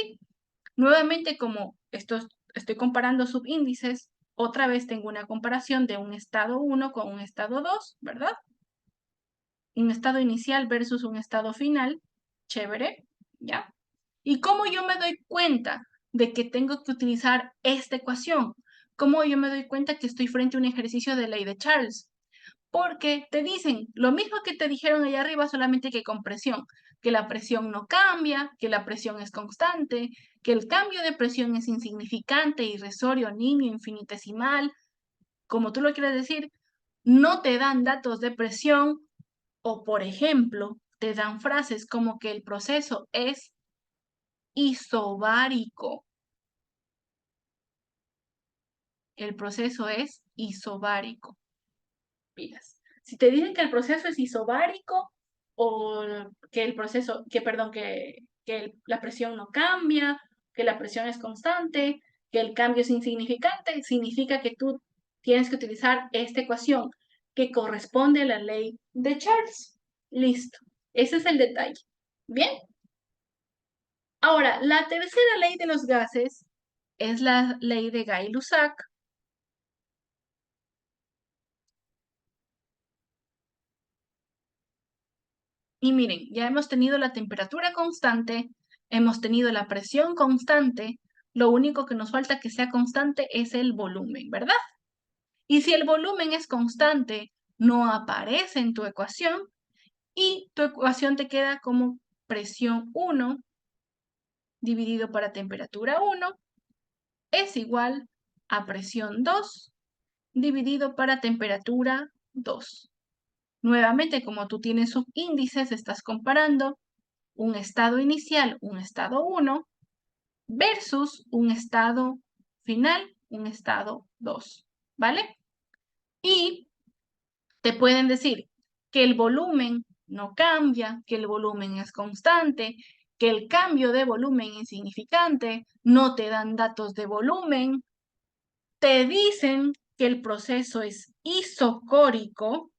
Nuevamente, como estoy comparando subíndices, otra vez tengo una comparación de un estado 1 con un estado 2, ¿verdad? Un estado inicial versus un estado final. Chévere, ¿ya? ¿Y cómo yo me doy cuenta de que tengo que utilizar esta ecuación? ¿Cómo yo me doy cuenta que estoy frente a un ejercicio de ley de Charles? Porque te dicen lo mismo que te dijeron allá arriba, solamente que con presión, que la presión no cambia, que la presión es constante, que el cambio de presión es insignificante, irrisorio, nimio, infinitesimal, como tú lo quieres decir, no te dan datos de presión o, por ejemplo, te dan frases como que el proceso es isobárico. El proceso es isobárico. Pilas. Si te dicen que el proceso es isobárico o que el proceso, perdón, que la presión no cambia, que la presión es constante, que el cambio es insignificante, significa que tú tienes que utilizar esta ecuación que corresponde a la ley de Charles. Listo. Ese es el detalle. Bien. Ahora, la tercera ley de los gases es la ley de Gay-Lussac. Y miren, ya hemos tenido la temperatura constante, hemos tenido la presión constante, lo único que nos falta que sea constante es el volumen, ¿verdad? Y si el volumen es constante, no aparece en tu ecuación y tu ecuación te queda como presión 1 dividido para temperatura 1 es igual a presión 2 dividido para temperatura 2. Nuevamente, como tú tienes subíndices, estás comparando un estado inicial, un estado 1, versus un estado final, un estado 2, ¿vale? Y te pueden decir que el volumen no cambia, que el volumen es constante, que el cambio de volumen es insignificante, no te dan datos de volumen, te dicen que el proceso es isocórico,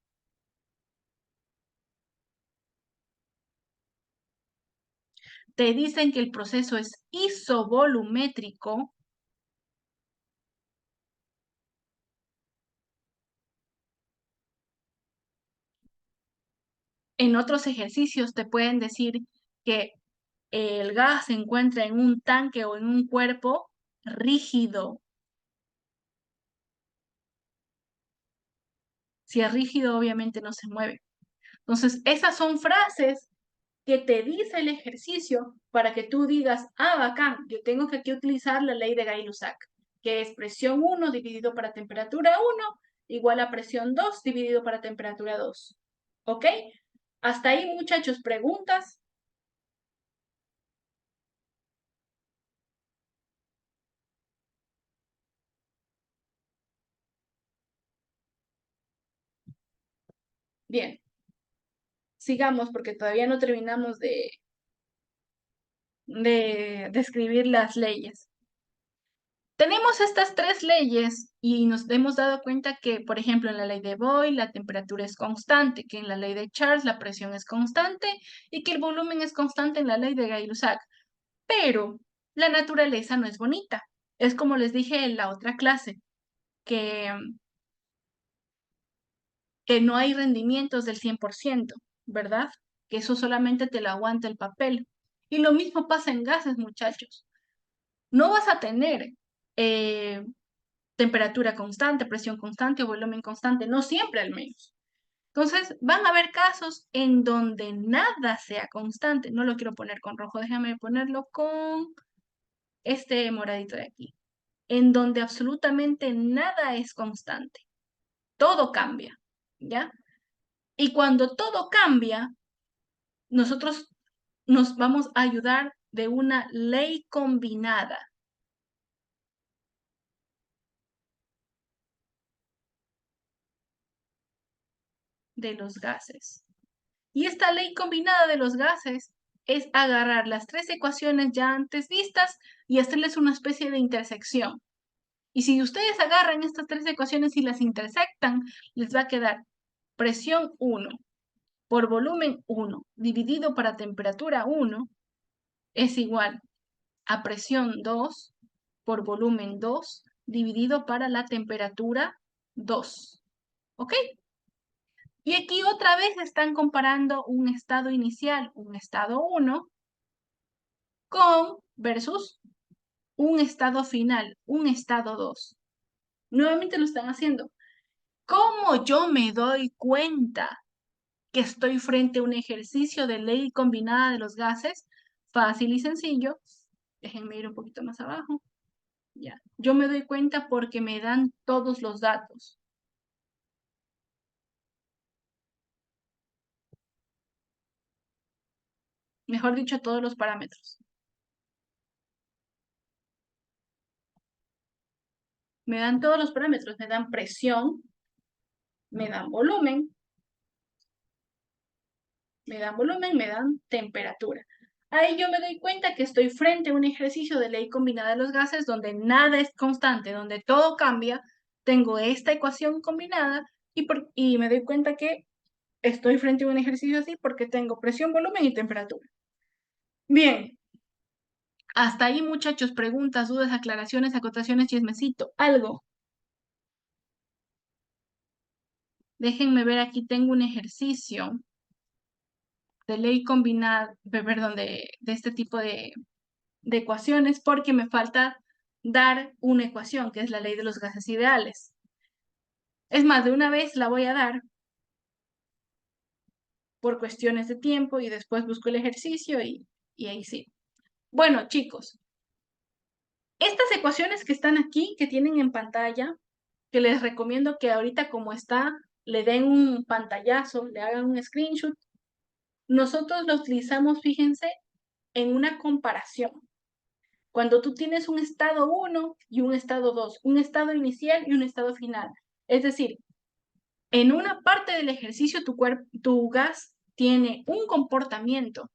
te dicen que el proceso es isovolumétrico. En otros ejercicios te pueden decir que el gas se encuentra en un tanque o en un cuerpo rígido. Si es rígido, obviamente no se mueve. Entonces, esas son frases que te dice el ejercicio para que tú digas, ah, bacán, yo tengo que aquí utilizar la ley de Gay-Lussac, que es presión 1 dividido para temperatura 1 igual a presión 2 dividido para temperatura 2. ¿Ok? Hasta ahí, muchachos, ¿preguntas? Bien, sigamos porque todavía no terminamos de escribir las leyes. Tenemos estas tres leyes y nos hemos dado cuenta que, por ejemplo, en la ley de Boyle la temperatura es constante, que en la ley de Charles la presión es constante y que el volumen es constante en la ley de Gay-Lussac. Pero la naturaleza no es bonita. Es como les dije en la otra clase, que, que no hay rendimientos del 100%, ¿verdad? Que eso solamente te lo aguanta el papel. Y lo mismo pasa en gases, muchachos. No vas a tener eh, temperatura constante, presión constante o volumen constante, no siempre al menos. Entonces, van a haber casos en donde nada sea constante. No lo quiero poner con rojo, déjame ponerlo con este moradito de aquí. En donde absolutamente nada es constante. Todo cambia, ¿ya? Y cuando todo cambia, nosotros nos vamos a ayudar de una ley combinada. De los gases. Y esta ley combinada de los gases es agarrar las tres ecuaciones ya antes vistas y hacerles una especie de intersección. Y si ustedes agarran estas tres ecuaciones y las intersectan, les va a quedar presión 1 por volumen 1 dividido para temperatura 1 es igual a presión 2 por volumen 2 dividido para la temperatura 2. ¿Ok? Y aquí otra vez están comparando un estado inicial, un estado 1, con versus un estado final, un estado 2. Nuevamente lo están haciendo. ¿Cómo yo me doy cuenta que estoy frente a un ejercicio de ley combinada de los gases? Fácil y sencillo. Déjenme ir un poquito más abajo. Ya. Yo me doy cuenta porque me dan todos los datos. Mejor dicho, todos los parámetros. Me dan todos los parámetros. Me dan presión, me dan volumen, me dan temperatura. Ahí yo me doy cuenta que estoy frente a un ejercicio de ley combinada de los gases donde nada es constante, donde todo cambia. Tengo esta ecuación combinada y me doy cuenta que estoy frente a un ejercicio así porque tengo presión, volumen y temperatura. Bien. Hasta ahí, muchachos, preguntas, dudas, aclaraciones, acotaciones, chismecito, algo. Déjenme ver, aquí tengo un ejercicio de ley combinada, perdón, de este tipo de ecuaciones porque me falta dar una ecuación, que es la ley de los gases ideales. Es más, de una vez la voy a dar por cuestiones de tiempo y después busco el ejercicio y ahí sí. Bueno, chicos, estas ecuaciones que están aquí, que tienen en pantalla, que les recomiendo que ahorita como está, le den un pantallazo, le hagan un screenshot, nosotros lo utilizamos, fíjense, en una comparación. Cuando tú tienes un estado 1 y un estado 2, un estado inicial y un estado final. Es decir, en una parte del ejercicio tu gas tiene un comportamiento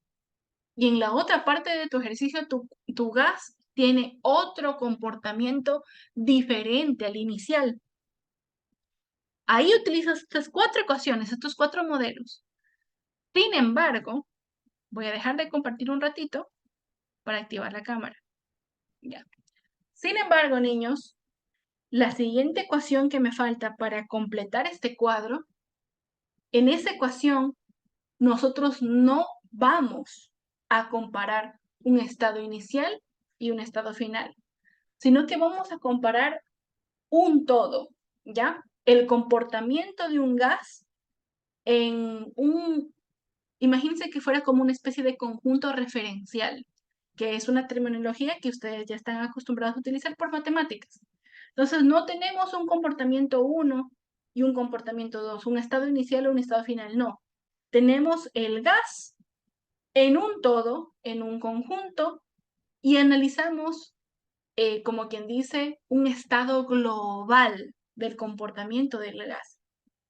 y en la otra parte de tu ejercicio tu gas tiene otro comportamiento diferente al inicial. Ahí utilizas estas cuatro ecuaciones, estos cuatro modelos. Sin embargo, voy a dejar de compartir un ratito para activar la cámara. Ya. Sin embargo, niños, la siguiente ecuación que me falta para completar este cuadro, en esa ecuación nosotros no vamos a comparar un estado inicial y un estado final, sino que vamos a comparar un todo, ¿ya? El comportamiento de un gas en imagínense que fuera como una especie de conjunto referencial, que es una terminología que ustedes ya están acostumbrados a utilizar por matemáticas. Entonces, no tenemos un comportamiento 1 y un comportamiento 2, un estado inicial o un estado final, no. Tenemos el gas en un todo, en un conjunto, y analizamos, como quien dice, un estado global del comportamiento del gas,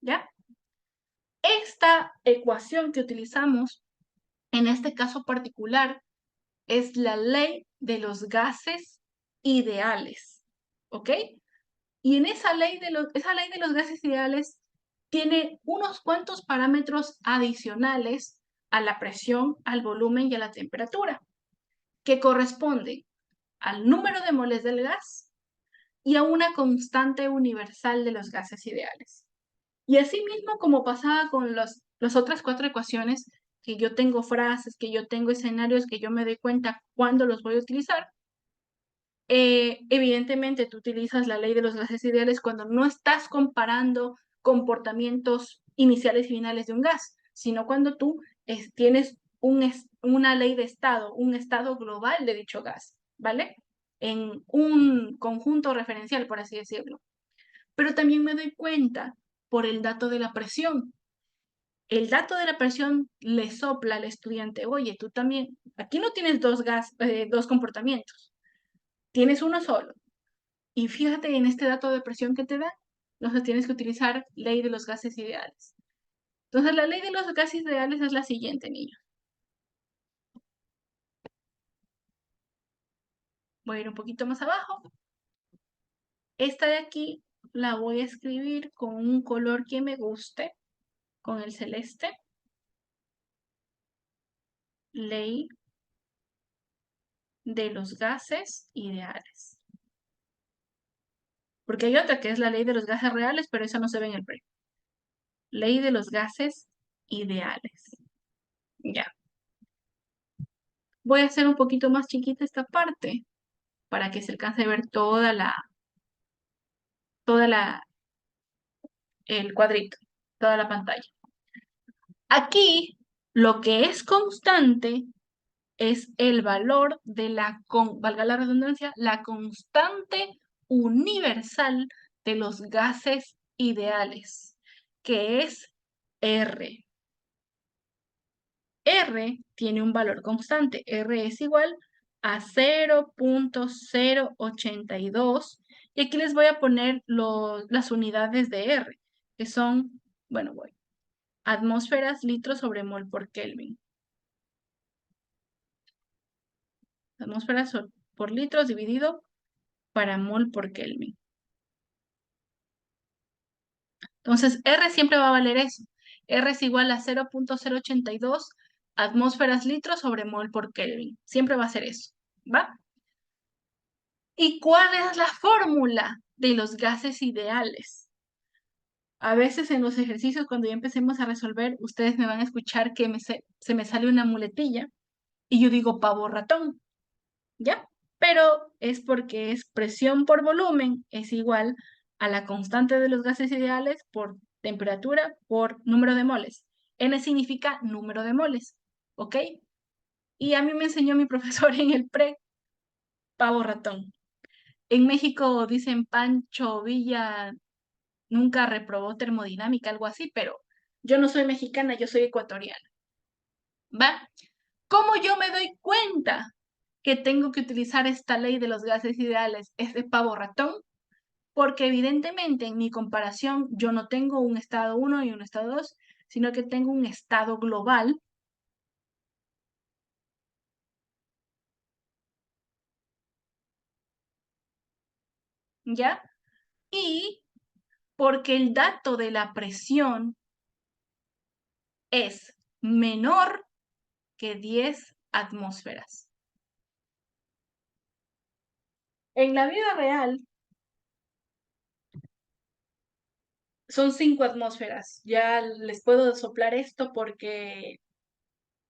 ¿ya? Esta ecuación que utilizamos en este caso particular es la ley de los gases ideales, ¿ok? Y en esa ley de los gases ideales tiene unos cuantos parámetros adicionales a la presión, al volumen y a la temperatura, que corresponden al número de moles del gas y a una constante universal de los gases ideales. Y así mismo como pasaba con las otras cuatro ecuaciones, que yo tengo frases, que yo tengo escenarios, que yo me doy cuenta cuándo los voy a utilizar, evidentemente tú utilizas la ley de los gases ideales cuando no estás comparando comportamientos iniciales y finales de un gas, sino cuando tú tienes una ley de estado, un estado global de dicho gas, ¿vale? En un conjunto referencial, por así decirlo. Pero también me doy cuenta por el dato de la presión. El dato de la presión le sopla al estudiante, oye, tú también, aquí no tienes dos comportamientos, tienes uno solo. Y fíjate en este dato de presión que te da, entonces tienes que utilizar ley de los gases ideales. Entonces la ley de los gases ideales es la siguiente, niños. Voy a ir un poquito más abajo. Esta de aquí la voy a escribir con un color que me guste, con el celeste. Ley de los gases ideales. Porque hay otra que es la ley de los gases reales, pero esa no se ve en el pre. Ley de los gases ideales. Ya. Voy a hacer un poquito más chiquita esta parte para que se alcance a ver el cuadrito, toda la pantalla. Aquí, lo que es constante es el valor de valga la redundancia, la constante universal de los gases ideales, que es R. R tiene un valor constante. R es igual a 0.082. Y aquí les voy a poner las unidades de R, que son, bueno, atmósferas, litros sobre mol por Kelvin. Atmósferas por litros dividido para mol por Kelvin. Entonces, R siempre va a valer eso. R es igual a 0.082 atmósferas litros sobre mol por Kelvin. Siempre va a ser eso, ¿va? ¿Y cuál es la fórmula de los gases ideales? A veces en los ejercicios, cuando ya empecemos a resolver, ustedes me van a escuchar que se me sale una muletilla y yo digo pavo ratón, ¿ya? Pero es porque es presión por volumen es igual a la constante de los gases ideales por temperatura por número de moles. N significa número de moles, ¿ok? Y a mí me enseñó mi profesor en el pre, pavo ratón. En México dicen Pancho Villa nunca reprobó termodinámica, algo así, pero yo no soy mexicana, yo soy ecuatoriana. ¿Va? ¿Cómo yo me doy cuenta que tengo que utilizar esta ley de los gases ideales, es de pavo ratón? Porque evidentemente en mi comparación yo no tengo un estado 1 y un estado 2, sino que tengo un estado global. ¿Ya? Y porque el dato de la presión es menor que 10 atmósferas. En la vida real son 5 atmósferas. Ya les puedo soplar esto porque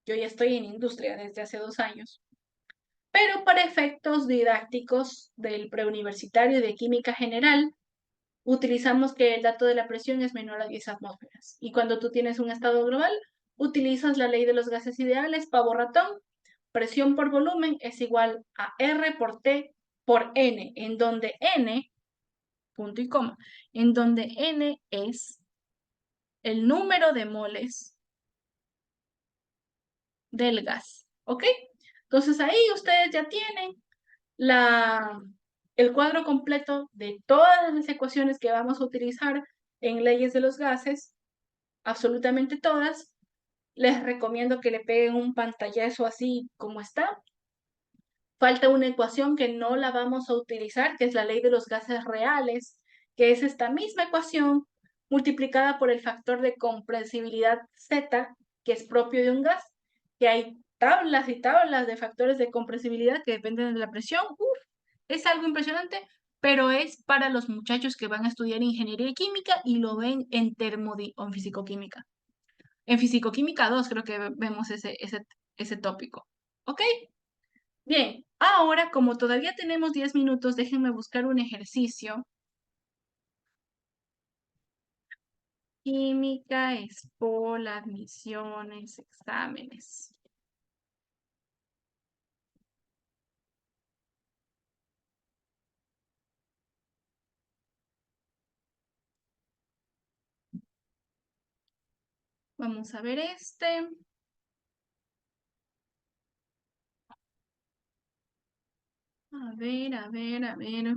yo ya estoy en industria desde hace 2 años. Pero para efectos didácticos del preuniversitario de química general, utilizamos que el dato de la presión es menor a 10 atmósferas. Y cuando tú tienes un estado global, utilizas la ley de los gases ideales, pavo ratón, presión por volumen es igual a R por T por N, en donde N, punto y coma, en donde N es el número de moles del gas, ¿ok? Entonces ahí ustedes ya tienen el cuadro completo de todas las ecuaciones que vamos a utilizar en leyes de los gases, absolutamente todas. Les recomiendo que le peguen un pantallazo así como está. Falta una ecuación que no la vamos a utilizar, que es la ley de los gases reales, que es esta misma ecuación multiplicada por el factor de compresibilidad Z, que es propio de un gas, que hay tablas y tablas de factores de compresibilidad que dependen de la presión. Uf, es algo impresionante, pero es para los muchachos que van a estudiar ingeniería química y lo ven en o en fisicoquímica. En fisicoquímica 2 creo que vemos ese tópico. ¿Ok? Bien, ahora como todavía tenemos 10 minutos, déjenme buscar un ejercicio. Química, Expo, admisiones, exámenes. Vamos a ver este. A ver, a ver, a ver.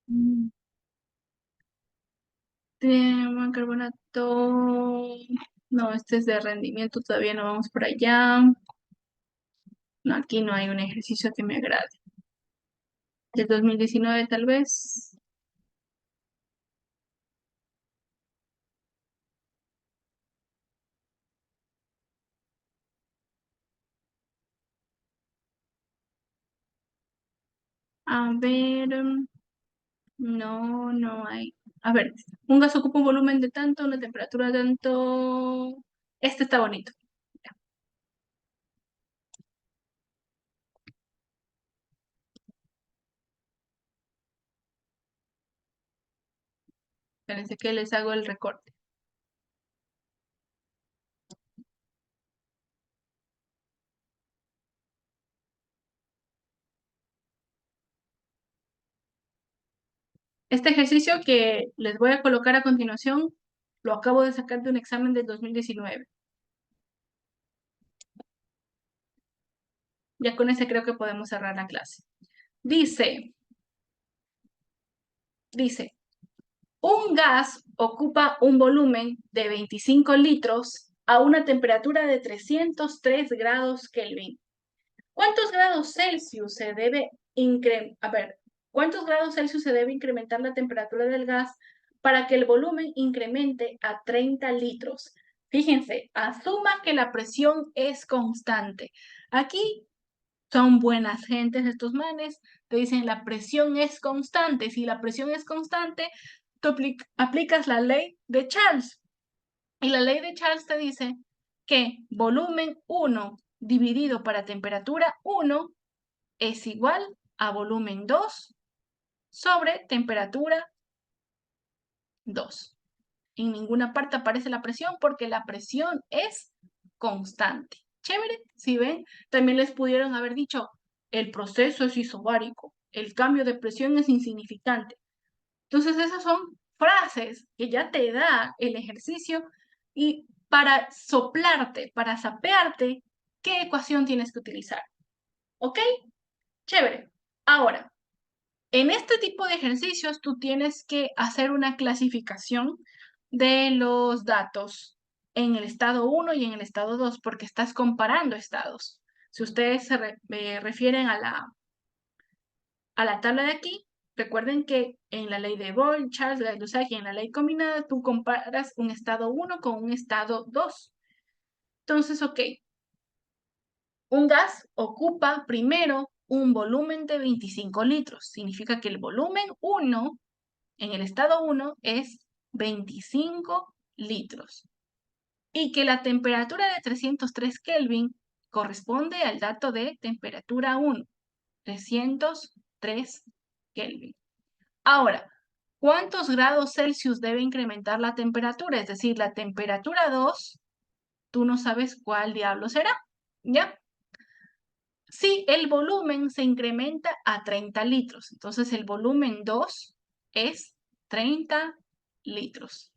Mm, Tema, carbonato. No, este es de rendimiento, todavía no vamos por allá. No, aquí no hay un ejercicio que me agrade. Del 2019 tal vez. A ver, no, no hay. A ver, un gas ocupa un volumen de tanto, una temperatura de tanto. Este está bonito. Espérense que les hago el recorte. Este ejercicio que les voy a colocar a continuación, lo acabo de sacar de un examen del 2019. Ya con ese creo que podemos cerrar la clase. Dice, un gas ocupa un volumen de 25 litros a una temperatura de 303 grados Kelvin. ¿Cuántos grados Celsius se debe ¿cuántos grados Celsius se debe incrementar la temperatura del gas para que el volumen incremente a 30 litros? Fíjense, asuma que la presión es constante. Aquí son buenas gentes estos manes, te dicen la presión es constante. Si la presión es constante, tú aplicas la ley de Charles. Y la ley de Charles te dice que volumen 1 dividido para temperatura 1 es igual a volumen 2 sobre temperatura 2. En ninguna parte aparece la presión porque la presión es constante. Chévere, si ven, también les pudieron haber dicho, el proceso es isobárico, el cambio de presión es insignificante. Entonces esas son frases que ya te da el ejercicio y para soplarte, para sapearte, ¿qué ecuación tienes que utilizar? ¿Ok? Chévere. Ahora, en este tipo de ejercicios tú tienes que hacer una clasificación de los datos en el estado 1 y en el estado 2 porque estás comparando estados. Si ustedes refieren a la tabla de aquí, recuerden que en la ley de Boyle, Charles, Gay-Lussac y en la ley combinada tú comparas un estado 1 con un estado 2. Entonces, ok, un gas ocupa primero un volumen de 25 litros. Significa que el volumen 1 en el estado 1 es 25 litros y que la temperatura de 303 Kelvin corresponde al dato de temperatura 1, 303 Kelvin. Ahora, ¿cuántos grados Celsius debe incrementar la temperatura? Es decir, la temperatura 2, tú no sabes cuál diablo será, ¿ya? Si el volumen se incrementa a 30 litros, entonces el volumen 2 es 30 litros.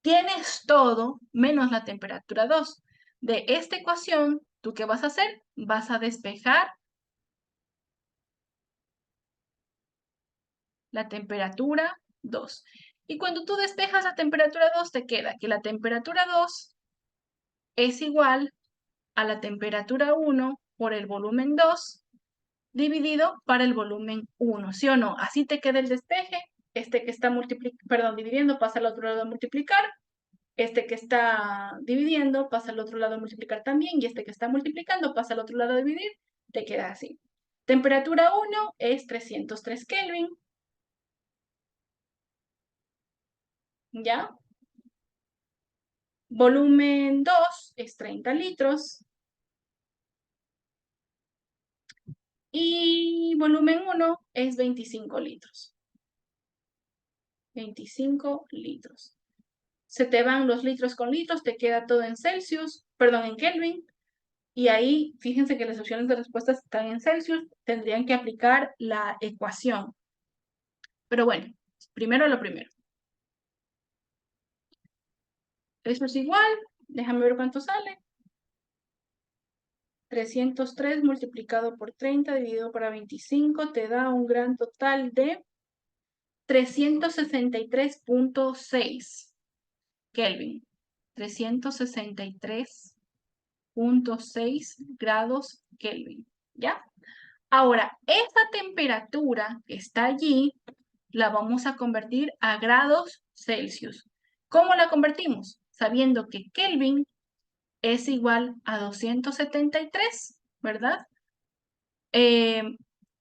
Tienes todo menos la temperatura 2. De esta ecuación, ¿tú qué vas a hacer? Vas a despejar la temperatura 2. Y cuando tú despejas la temperatura 2, te queda que la temperatura 2 es igual a la temperatura 1 por el volumen 2 dividido para el volumen 1, ¿sí o no? Así te queda el despeje. Este que está dividiendo pasa al otro lado a multiplicar. Este que está dividiendo pasa al otro lado a multiplicar también. Y este que está multiplicando pasa al otro lado a dividir. Te queda así. Temperatura 1 es 303 Kelvin. ¿Ya? Volumen 2 es 30 litros. Y volumen 1 es 25 litros. 25 litros. Se te van los litros con litros, te queda todo en Celsius, perdón, en Kelvin. Y ahí, fíjense que las opciones de respuesta están en Celsius, tendrían que aplicar la ecuación. Pero bueno, primero lo primero. Eso es igual, déjame ver cuánto sale. 303 multiplicado por 30 dividido por 25 te da un gran total de 363.6 Kelvin. 363.6 grados Kelvin, ¿ya? Ahora, esta temperatura que está allí la vamos a convertir a grados Celsius. ¿Cómo la convertimos? Sabiendo que Kelvin es igual a 273, ¿verdad?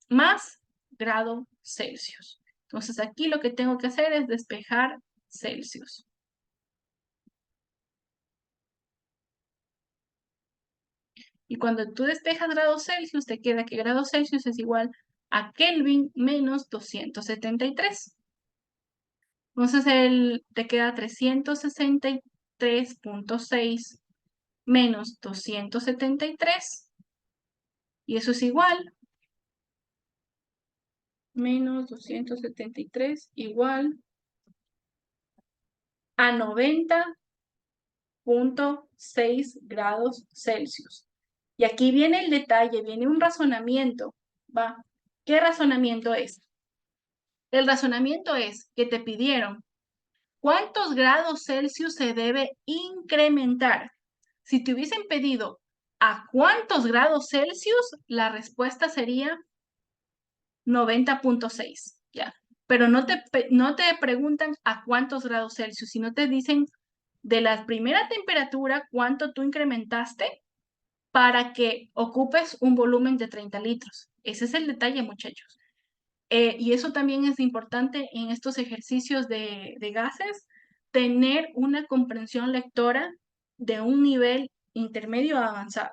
Más grado Celsius. Entonces aquí lo que tengo que hacer es despejar Celsius. Y cuando tú despejas grados Celsius, te queda que grados Celsius es igual a Kelvin menos 273. Entonces te queda 363.6 menos 273. Y eso es igual. Menos 273 igual a 90.6 grados Celsius. Y aquí viene el detalle, viene un razonamiento, ¿va? ¿Qué razonamiento es? El razonamiento es que te pidieron cuántos grados Celsius se debe incrementar. Si te hubiesen pedido a cuántos grados Celsius, la respuesta sería 90.6, ¿ya? Pero no te preguntan a cuántos grados Celsius, sino te dicen de la primera temperatura cuánto tú incrementaste para que ocupes un volumen de 30 litros. Ese es el detalle, muchachos. Y eso también es importante en estos ejercicios de gases, tener una comprensión lectora de un nivel intermedio a avanzado.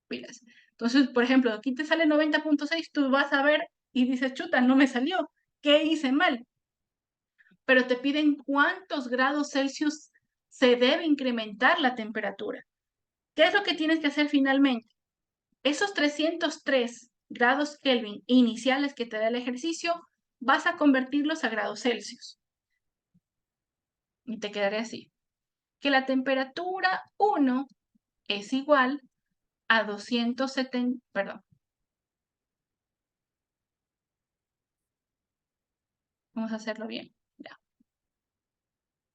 Pilas. Entonces, por ejemplo, aquí te sale 90.6, tú vas a ver y dices, chuta, no me salió. ¿Qué hice mal? Pero te piden cuántos grados Celsius se debe incrementar la temperatura. ¿Qué es lo que tienes que hacer finalmente? Esos 303 grados Kelvin iniciales que te da el ejercicio, vas a convertirlos a grados Celsius. Y te quedaré así. Que la temperatura 1 es igual a 270, perdón. Vamos a hacerlo bien. Ya.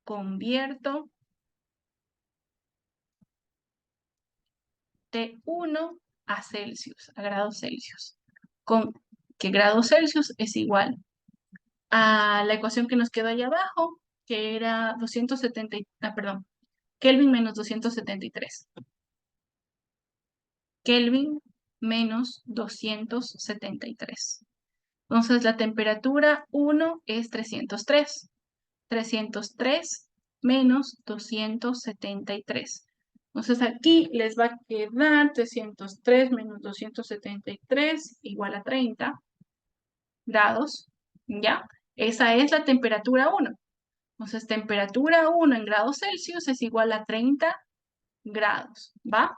Convierto de 1 a Celsius, a grados Celsius. Con que grados Celsius es igual a la ecuación que nos quedó ahí abajo, que era 270, perdón, Kelvin menos 273. Kelvin menos 273. Entonces la temperatura 1 es 303. 303 menos 273. Entonces aquí les va a quedar 303 menos 273 igual a 30 grados, ¿ya? Esa es la temperatura 1. Entonces temperatura 1 en grados Celsius es igual a 30 grados, ¿va?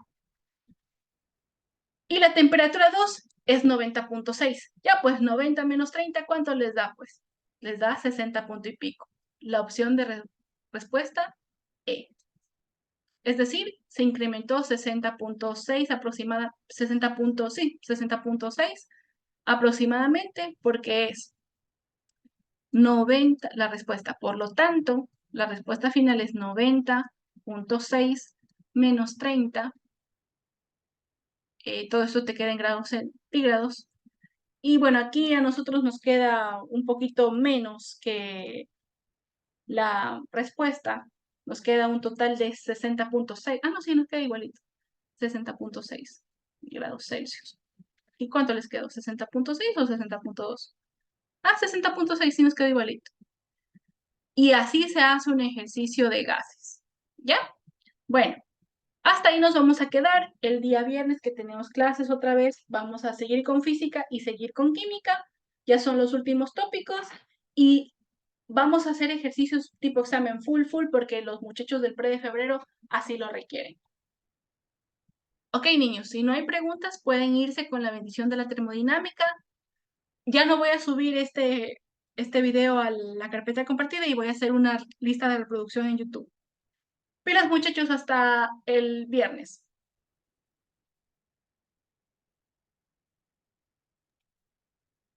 Y la temperatura 2 es 90.6. Ya, pues 90 menos 30, ¿cuánto les da? Pues les da 60 punto y pico. La opción de respuesta E. Es decir, se incrementó 60.6 aproximadamente, 60.6 aproximadamente, porque es 90 la respuesta. Por lo tanto, la respuesta final es 90.6 menos 30. Todo esto te queda en grados centígrados. Y bueno, aquí a nosotros nos queda un poquito menos que la respuesta. Nos queda un total de 60.6. Ah, no, sí, nos queda igualito. 60.6 grados Celsius. ¿Y cuánto les quedó? ¿60.6 o 60.2? Ah, 60.6, sí nos queda igualito. Y así se hace un ejercicio de gases. ¿Ya? Bueno, hasta ahí nos vamos a quedar. El día viernes que tenemos clases otra vez, vamos a seguir con física y seguir con química. Ya son los últimos tópicos. Y vamos a hacer ejercicios tipo examen full, porque los muchachos del pre de febrero así lo requieren. Ok, niños, si no hay preguntas, pueden irse con la bendición de la termodinámica. Ya no voy a subir este video a la carpeta compartida y voy a hacer una lista de reproducción en YouTube. Pilas, muchachos, hasta el viernes.